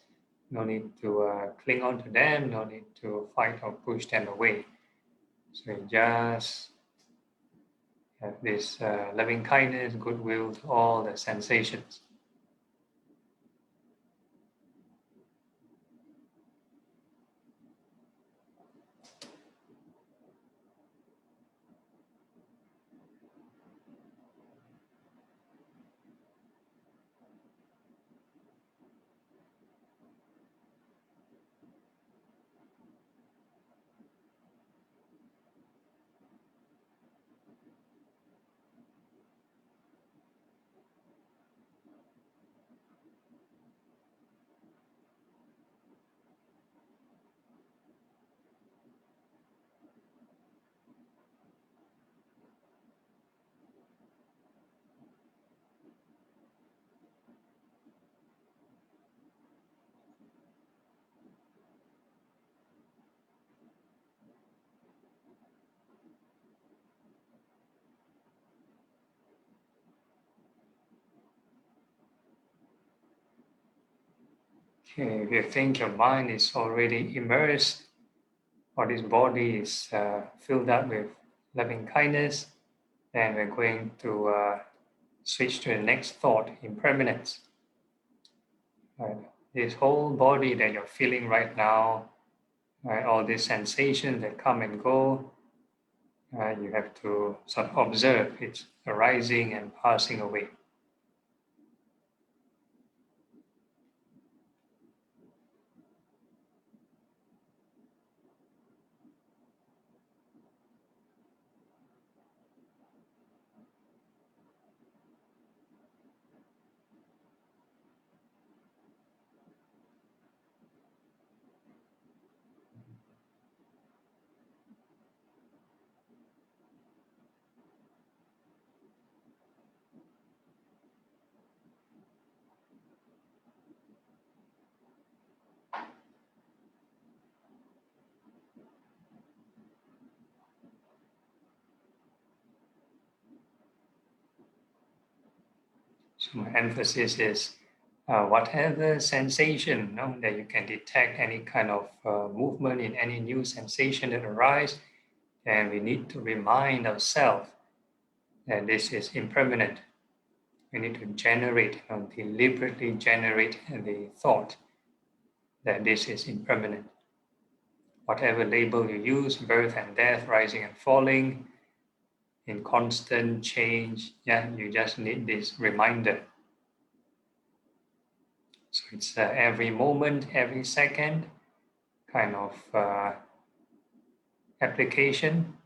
No need to cling on to them, no need to fight or push them away. So you just have this loving kindness, goodwill to all the sensations. Okay, if you think your mind is already immersed, or this body is filled up with loving kindness, then we're going to switch to the next thought, impermanence. Right? This whole body that you're feeling right now, right, all these sensations that come and go, you have to sort of observe it's arising and passing away. So my emphasis is whatever sensation that you can detect any kind of movement in any new sensation that arises, and we need to remind ourselves that this is impermanent. We need to generate, deliberately generate the thought that this is impermanent. Whatever label you use, birth and death, rising and falling, in constant change, you just need this reminder. So it's every moment, every second kind of application.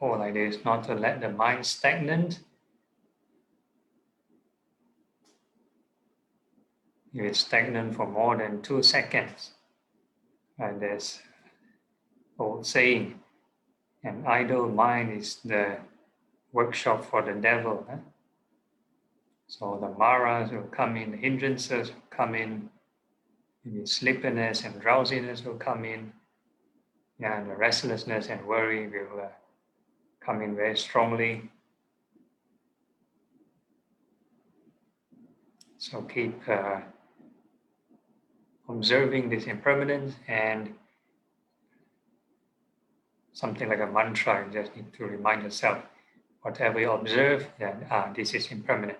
Or like this, not to let the mind stagnant. If it's stagnant for more than 2 seconds, and there's old saying, an idle mind is the workshop for the devil. So the maras will come in, the hindrances will come in, maybe sleepiness and drowsiness will come in, and the restlessness and worry will come in very strongly. So keep observing this impermanence, and something like a mantra, you just need to remind yourself, whatever you observe, then this is impermanent.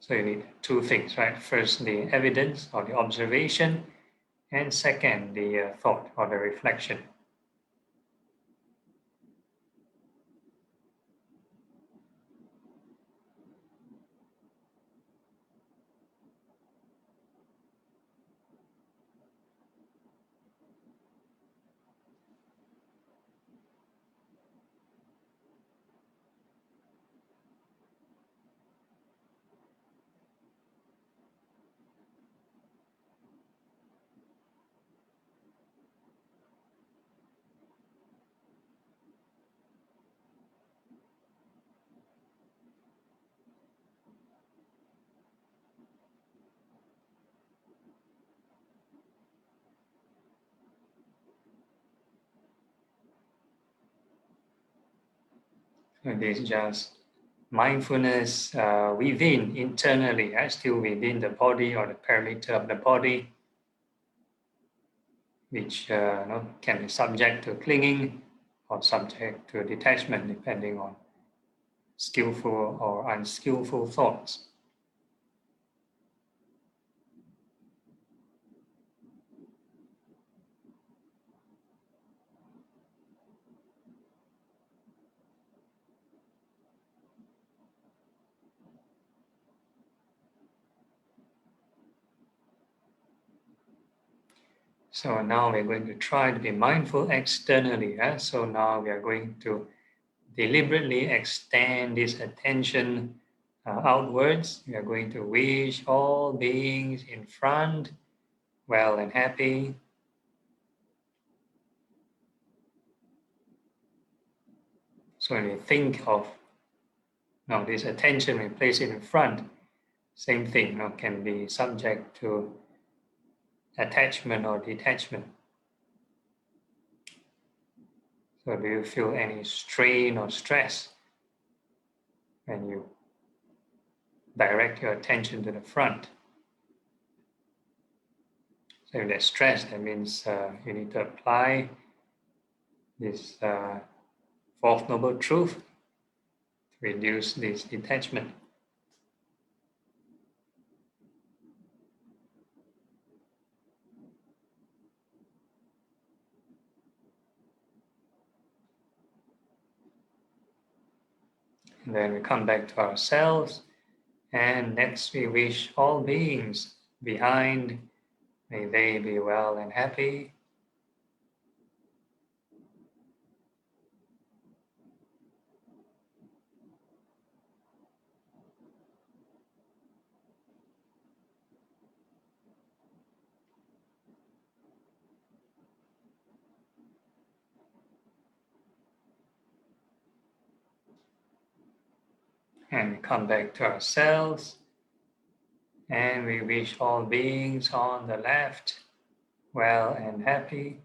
So you need two things, right? First, the evidence or the observation, and second, the thought or the reflection. It is just mindfulness within, internally, still within the body or the perimeter of the body, which can be subject to clinging or subject to detachment, depending on skillful or unskillful thoughts. So now we're going to try to be mindful externally. So now we are going to deliberately extend this attention outwards. We are going to wish all beings in front well and happy. So when we think of this attention, we place it in front, same thing, can be subject to attachment or detachment. So do you feel any strain or stress when you direct your attention to the front? So if there's stress, that means you need to apply this Fourth Noble Truth to reduce this detachment. And then we come back to ourselves, and next we wish all beings behind, may they be well and happy. And we come back to ourselves, and we wish all beings on the left well and happy.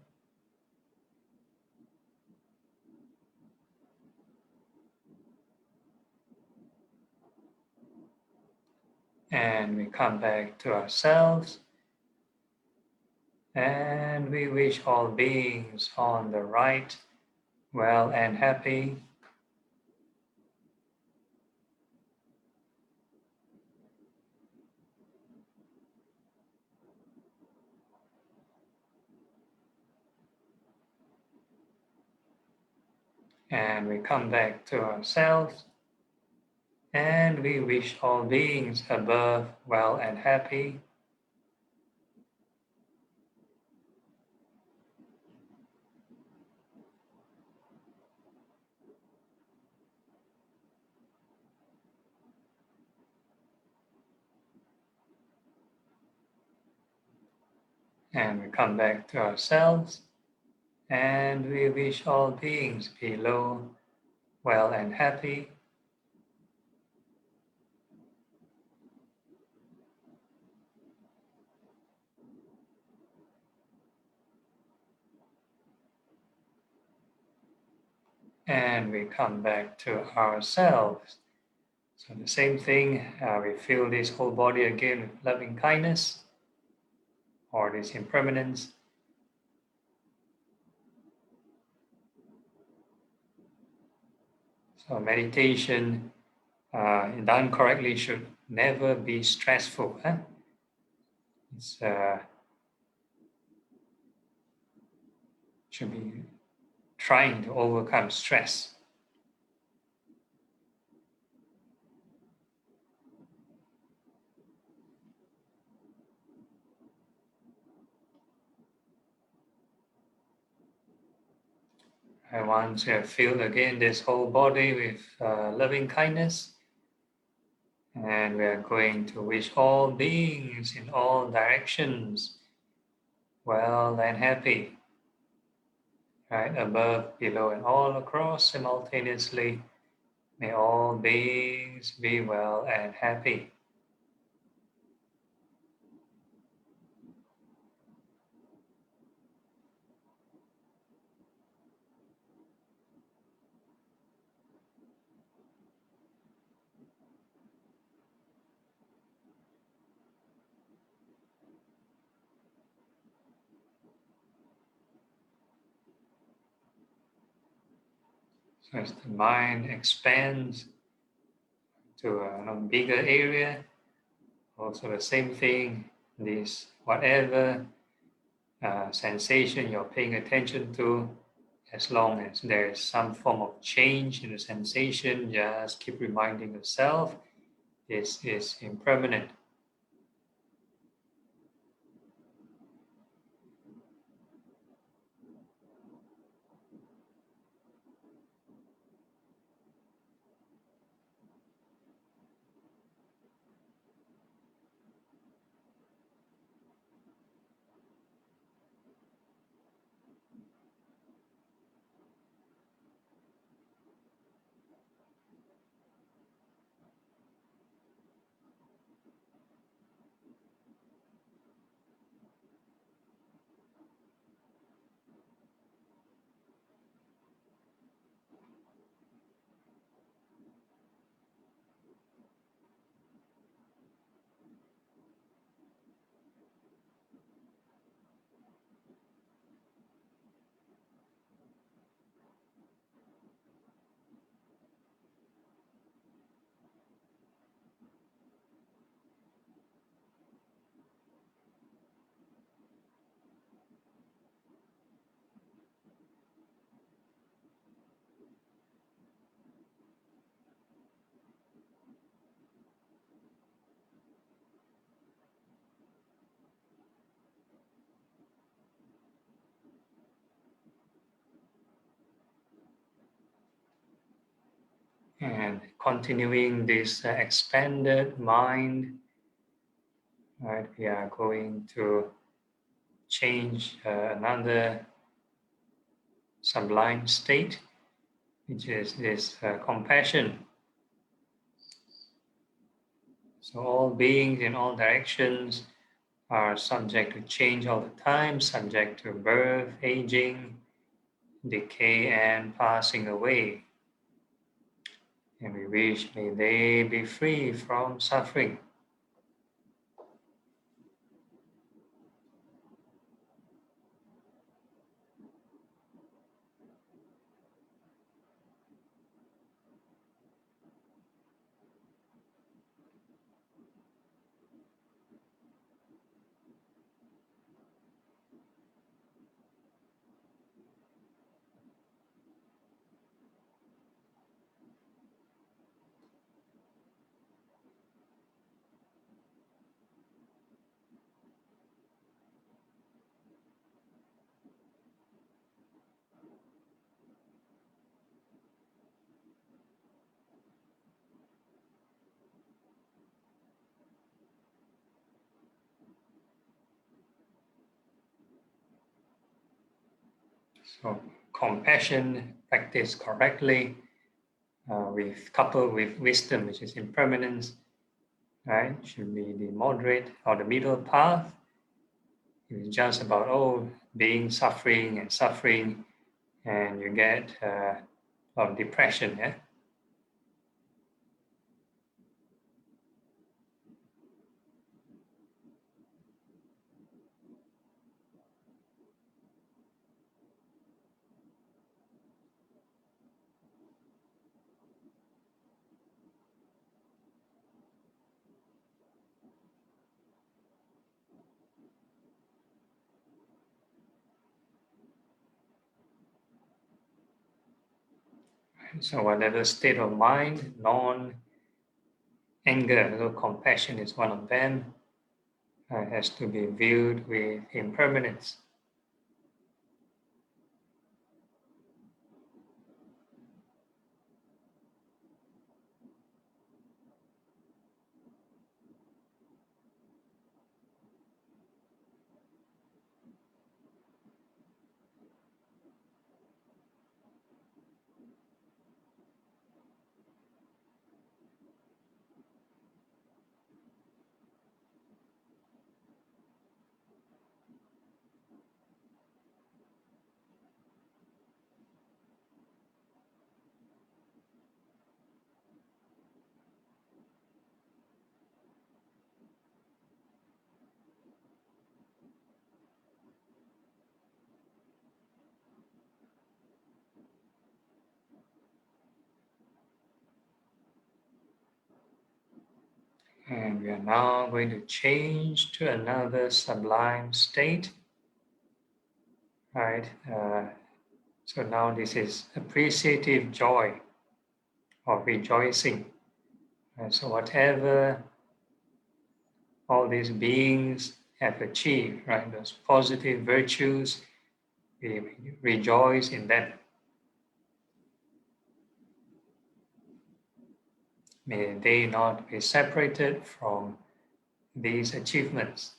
And we come back to ourselves. And we wish all beings on the right well and happy. And we come back to ourselves. And we wish all beings above well and happy. And we come back to ourselves. And we wish all beings below well and happy. And we come back to ourselves. So the same thing, we fill this whole body again with loving kindness or this impermanence. So meditation done correctly should never be stressful. It's should be trying to overcome stress. And once you have filled again this whole body with loving kindness, and we are going to wish all beings in all directions well and happy. Right, above, below, and all across simultaneously. May all beings be well and happy. So as the mind expands to a bigger area, also the same thing, this whatever sensation you're paying attention to, as long as there is some form of change in the sensation, just keep reminding yourself this is impermanent. And continuing this expanded mind, right, we are going to change another sublime state, which is this compassion. So all beings in all directions are subject to change all the time, subject to birth, aging, decay, and passing away. And we wish may they be free from suffering. So compassion practiced correctly, coupled with wisdom, which is impermanence, right? Should be the moderate or the middle path. If it's just about being suffering and suffering, and you get a lot of depression, yeah. So whatever state of mind, non-anger, so compassion is one of them, has to be viewed with impermanence. And we are now going to change to another sublime state, right? So now this is appreciative joy or rejoicing. So whatever all these beings have achieved, right? Those positive virtues, we rejoice in them. May they not be separated from these achievements.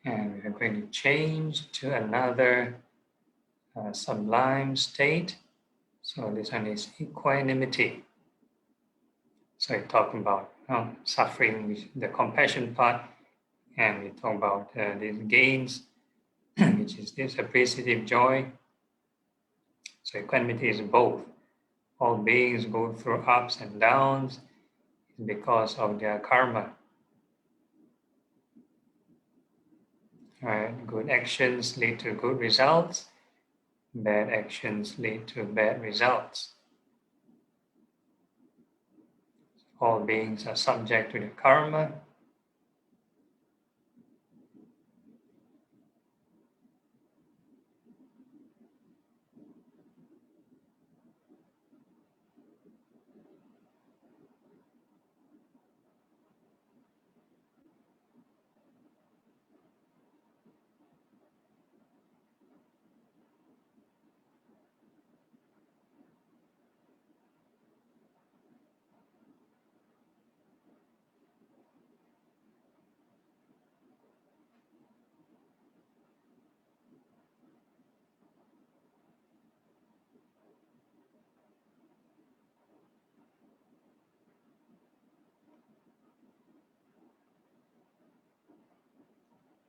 And we are going to change to another sublime state. So this one is equanimity. So we talk about suffering, the compassion part, and we talk about these gains, which is this appreciative joy. So equanimity is both. All beings go through ups and downs because of their karma. Right? Good actions lead to good results. Bad actions lead to bad results. All beings are subject to the karma.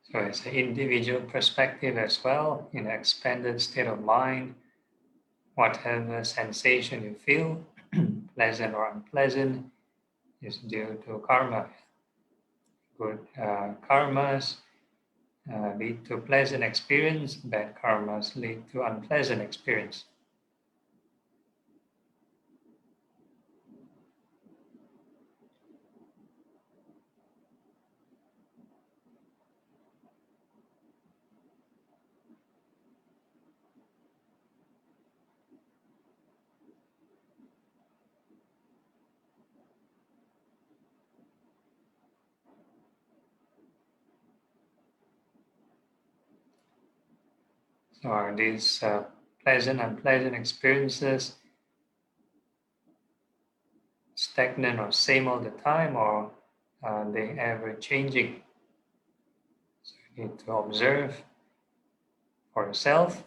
So it's an individual perspective as well, in an expanded state of mind. Whatever sensation you feel, pleasant or unpleasant, is due to karma. Good karmas lead to pleasant experience, bad karmas lead to unpleasant experience. So are these pleasant, unpleasant experiences stagnant or same all the time, or are they ever changing? So you need to observe for yourself.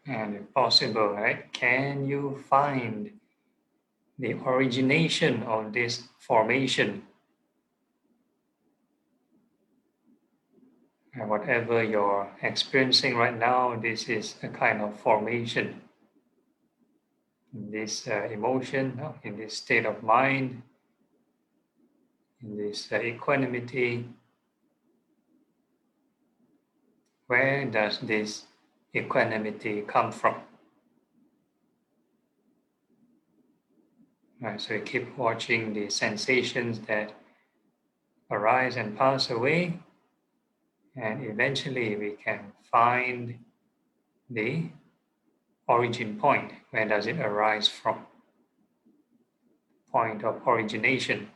And if possible, right, can you find the origination of this formation? And whatever you're experiencing right now, this is a kind of formation. In this emotion, in this state of mind, in this equanimity, where does this equanimity come from? Right, so you keep watching the sensations that arise and pass away, and eventually we can find the origin point. Where does it arise from? Point of origination.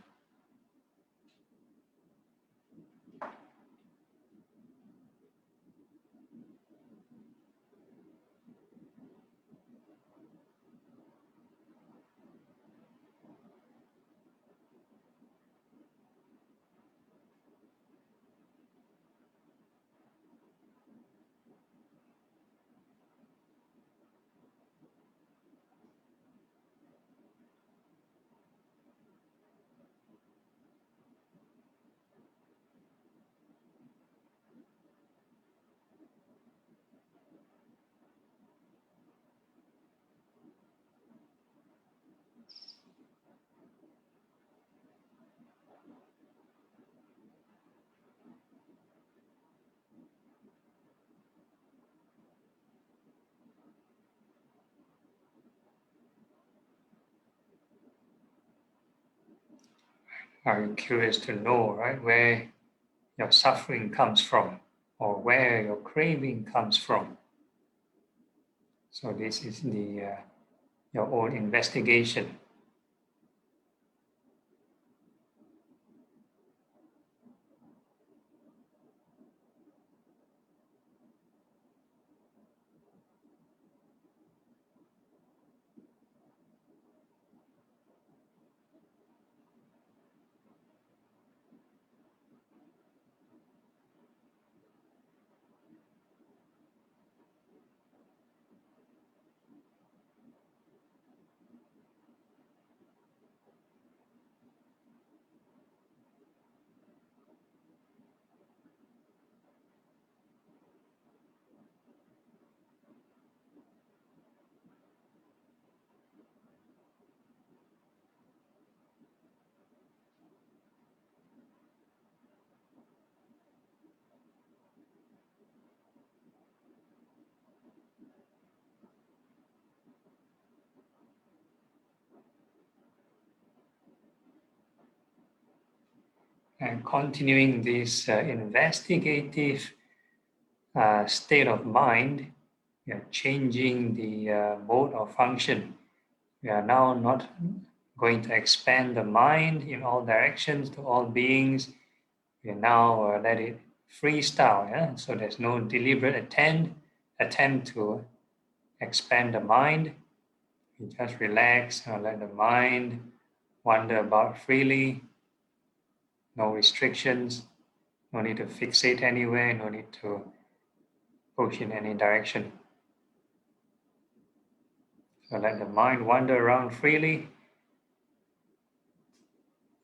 Are you curious to know, right, where your suffering comes from, or where your craving comes from? So this is the your own investigation. And continuing this investigative state of mind, we are changing the mode of function. We are now not going to expand the mind in all directions to all beings. We now let it freestyle, yeah? So there's no deliberate attempt to expand the mind. You just relax and let the mind wander about freely, no restrictions, no need to fixate anywhere, no need to push in any direction. So let the mind wander around freely.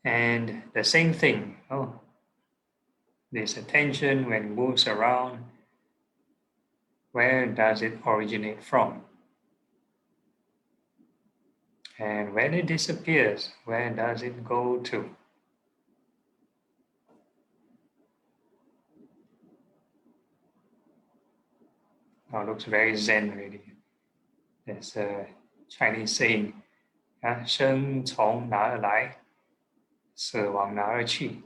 And the same thing, this attention when it moves around, where does it originate from? And when it disappears, where does it go to? Now it looks very Zen already. There's a Chinese saying, 生从哪儿来，死往哪儿去。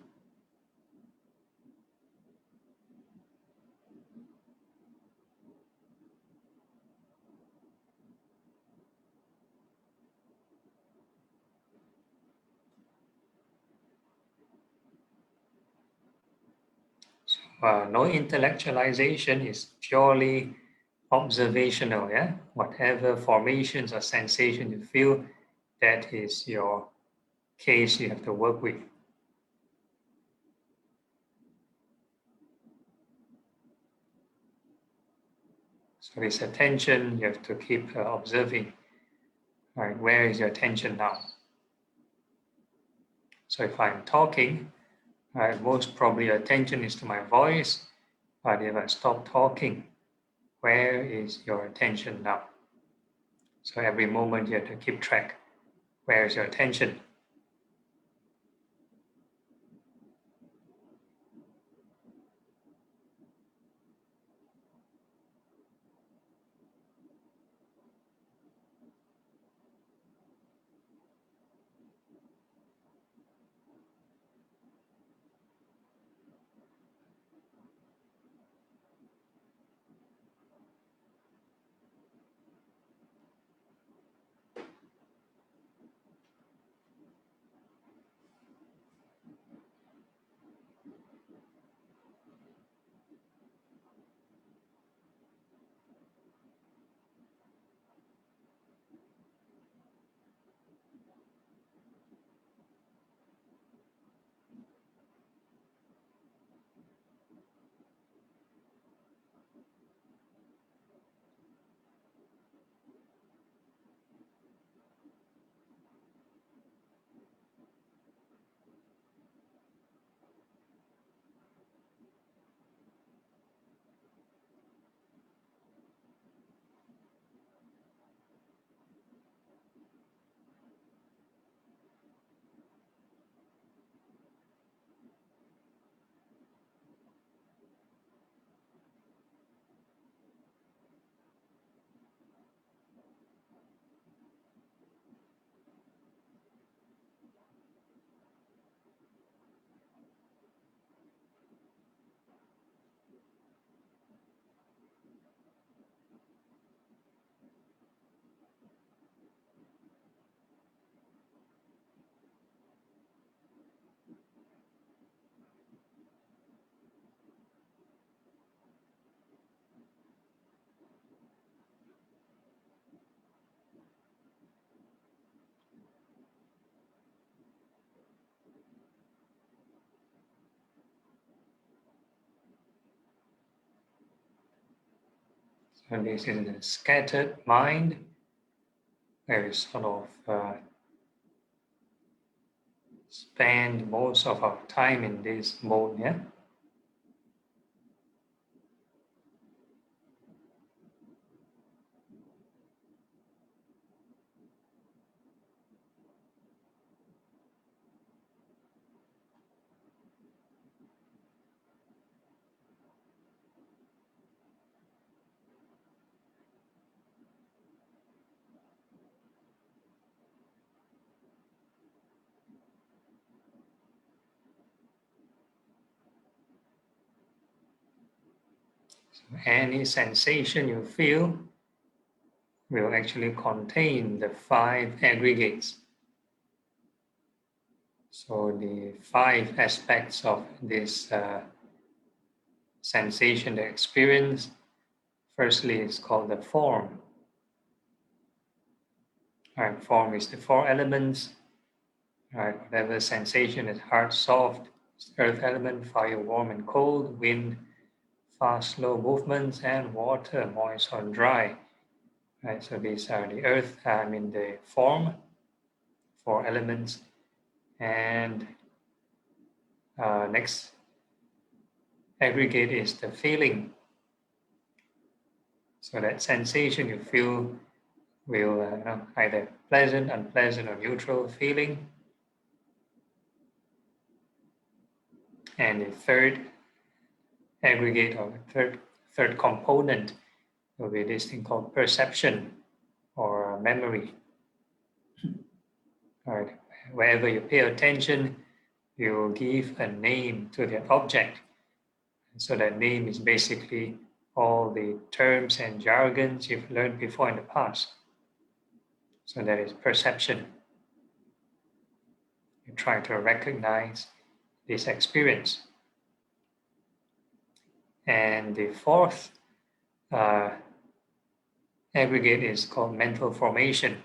No intellectualization is purely observational, yeah? Whatever formations or sensation you feel, that is your case you have to work with. So this attention, you have to keep observing. All right, where is your attention now? So if I'm talking, most probably your attention is to my voice, but if I stop talking, where is your attention now? So every moment you have to keep track. Where is your attention? So this is the scattered mind, where we sort of spend most of our time in this mode, yeah? Any sensation you feel will actually contain the 5 aggregates. So the 5 aspects of this sensation, the experience, firstly is called the form. Right, form is the 4 elements. Right, whatever sensation is hard, soft, earth element, fire, warm and cold, wind, fast, slow movements, and water, moist or dry. Right, so these are the earth, the form, 4 elements. And next aggregate is the feeling. So that sensation you feel will either pleasant, unpleasant, or neutral feeling. And the third aggregate or third component will be this thing called perception or memory. All right. Wherever you pay attention, you give a name to that object. So that name is basically all the terms and jargons you've learned before in the past. So that is perception. You try to recognize this experience. And the fourth aggregate is called mental formation.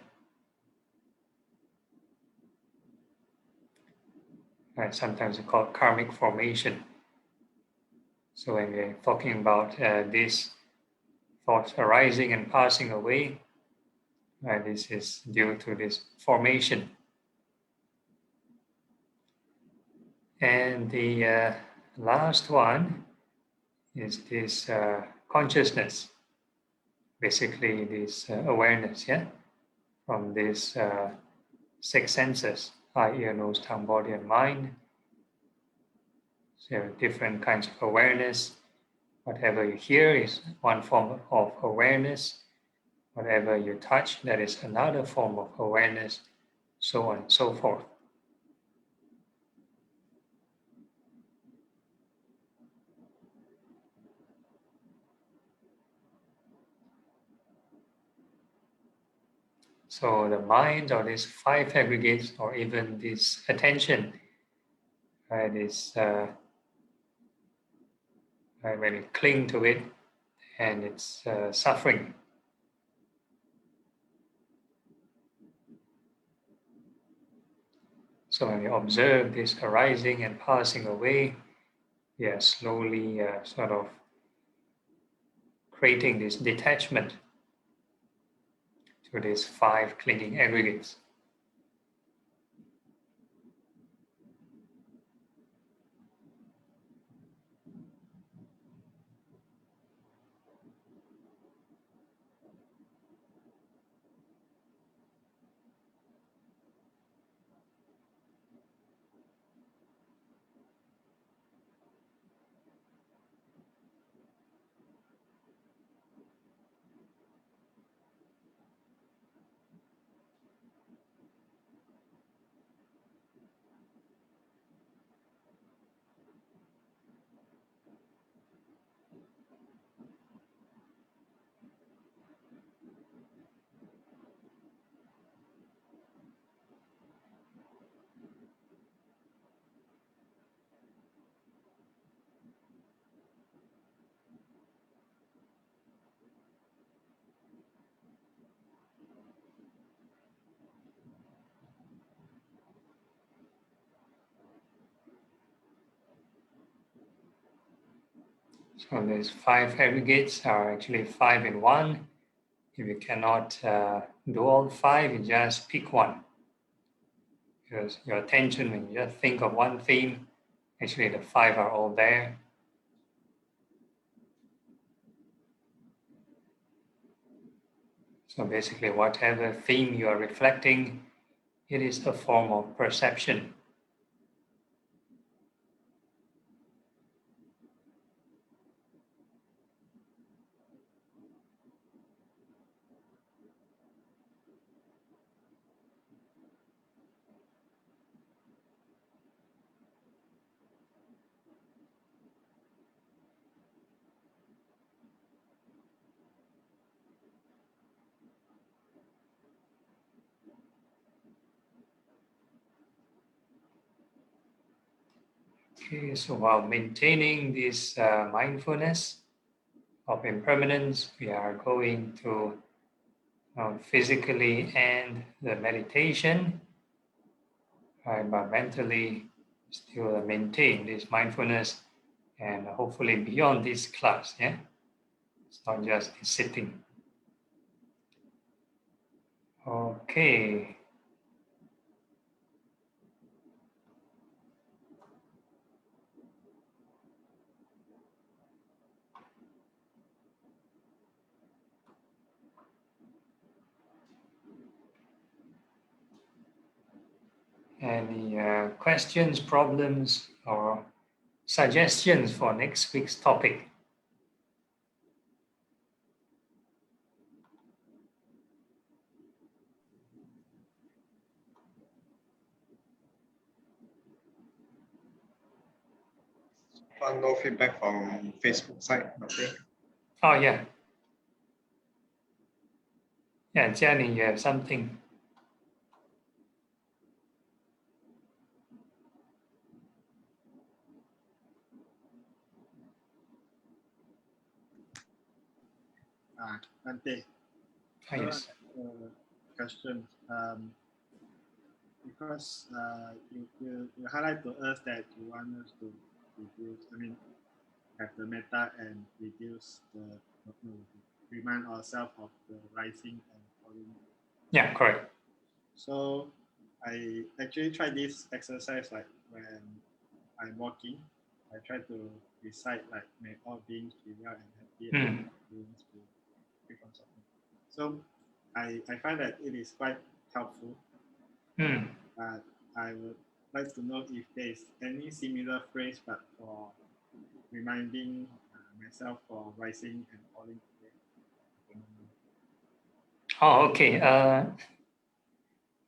Right, sometimes it's called karmic formation. So when we're talking about these thoughts arising and passing away, this is due to this formation. And the last one is this consciousness, basically this awareness, from these 6 senses, eye, ear, nose, tongue, body, and mind. So different kinds of awareness. Whatever you hear is one form of awareness. Whatever you touch, that is another form of awareness, so on and so forth. So the mind or these 5 aggregates or even this attention, is when you cling to it and it's suffering. So when you observe this arising and passing away, we are slowly sort of creating this detachment to these 5 clinging aggregates. So these 5 aggregates are actually 5 in 1. If you cannot do all 5, you just pick one. Because your attention, when you just think of one theme, actually the 5 are all there. So basically, whatever theme you are reflecting, it is a form of perception. Okay, so while maintaining this mindfulness of impermanence, we are going to physically end the meditation, right, but mentally still maintain this mindfulness, and hopefully beyond this class, yeah? It's not just sitting. Okay. Any questions, problems, or suggestions for next week's topic? No feedback from Facebook side, nothing. Oh, yeah. Yeah, Jiani, you have something. Ante, Yes. question. Because you highlight to us that you want us to reduce, have the metta and reduce remind ourselves of the rising and falling. Yeah, correct. So I actually try this exercise like when I'm walking. I try to recite like may all beings be well and happy and all beings be free from suffering. So I find that it is quite helpful. But I would like to know if there is any similar phrase but for reminding myself for rising and falling today. Oh, okay.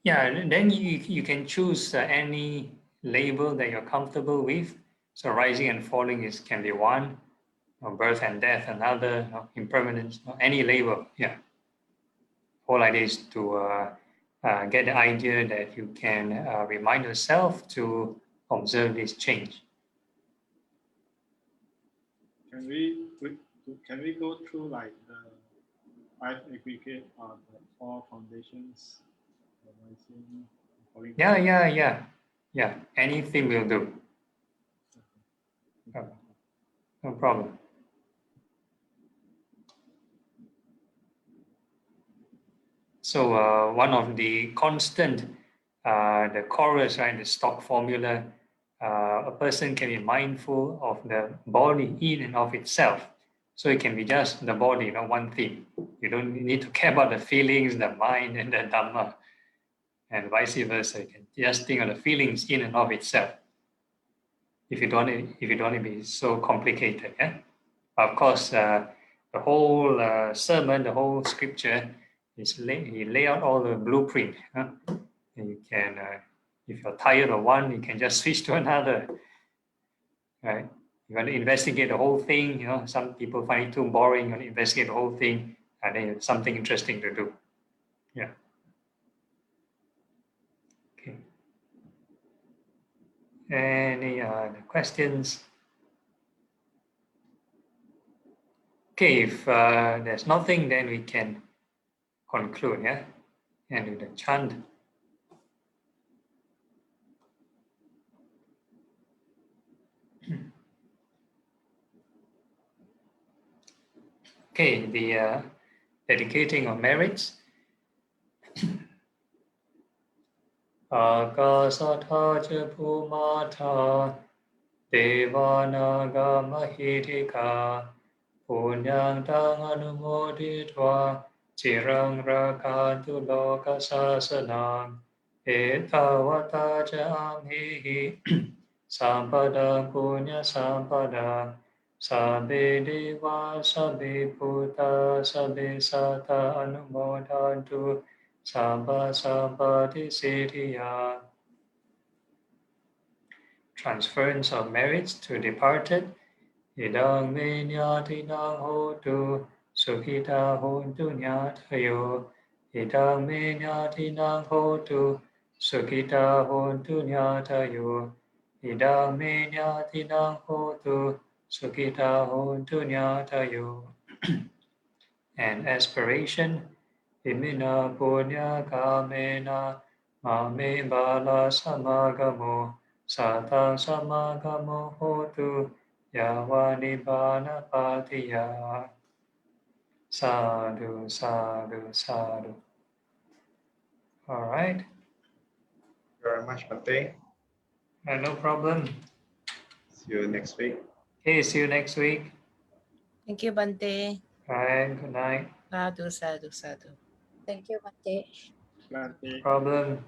Yeah, then you can choose any label that you're comfortable with. So rising and falling can be one, birth and death another, impermanence, any label. Yeah. Whole idea is to get the idea that you can remind yourself to observe this change. Can we go through like the 5 aggregate or the 4 foundations? Rising, falling? Yeah. Anything will do. No problem. So one of the constant, the chorus, right, the stock formula, a person can be mindful of the body in and of itself. So it can be just the body, one thing. You don't need to care about the feelings, the mind, and the Dhamma, and vice versa. You can just think of the feelings in and of itself. If you don't want to be so complicated, yeah. Of course, the whole sermon, the whole scripture, he lay out all the blueprint. Huh? And you can, if you're tired of one, you can just switch to another. Right? You want to investigate the whole thing. Some people find it too boring. You want to investigate the whole thing, and then it's something interesting to do. Yeah. Okay. Any other questions? Okay, if there's nothing, then we can conclude, yeah? And do the chant. Okay, the dedicating of merits. Akasatha Bhumata Devanaga Mahitika Punyang Tang Anumoditva Chirang Rakantu Loka Sasanam Etavata Jamhihi Sampadang Punya Sampadang Sabbe Deva Sabbe Bhuta Sabbe Sata Anumodantu Sabba Sabbati Siddhya. Transference of merits to departed. Idang me nyati nang hotu sukhita hontu nyatayo. Idang me nyati nang hotu sukhita hontu nyatayo. idame nyatinang hotu, sukhita hontu nyatayo. And aspiration, imina punya kamena, mame bala samagamo, satang samagamo hotu, yawani bana patiya. Sadhu, sadhu, sadhu. All right. Thank you very much, Bante. No problem. See you next week. Okay, see you next week. Thank you, Bante. Bye, good night. Sadhu, sadhu, sadhu. Thank you, Bante. Bante. Problem.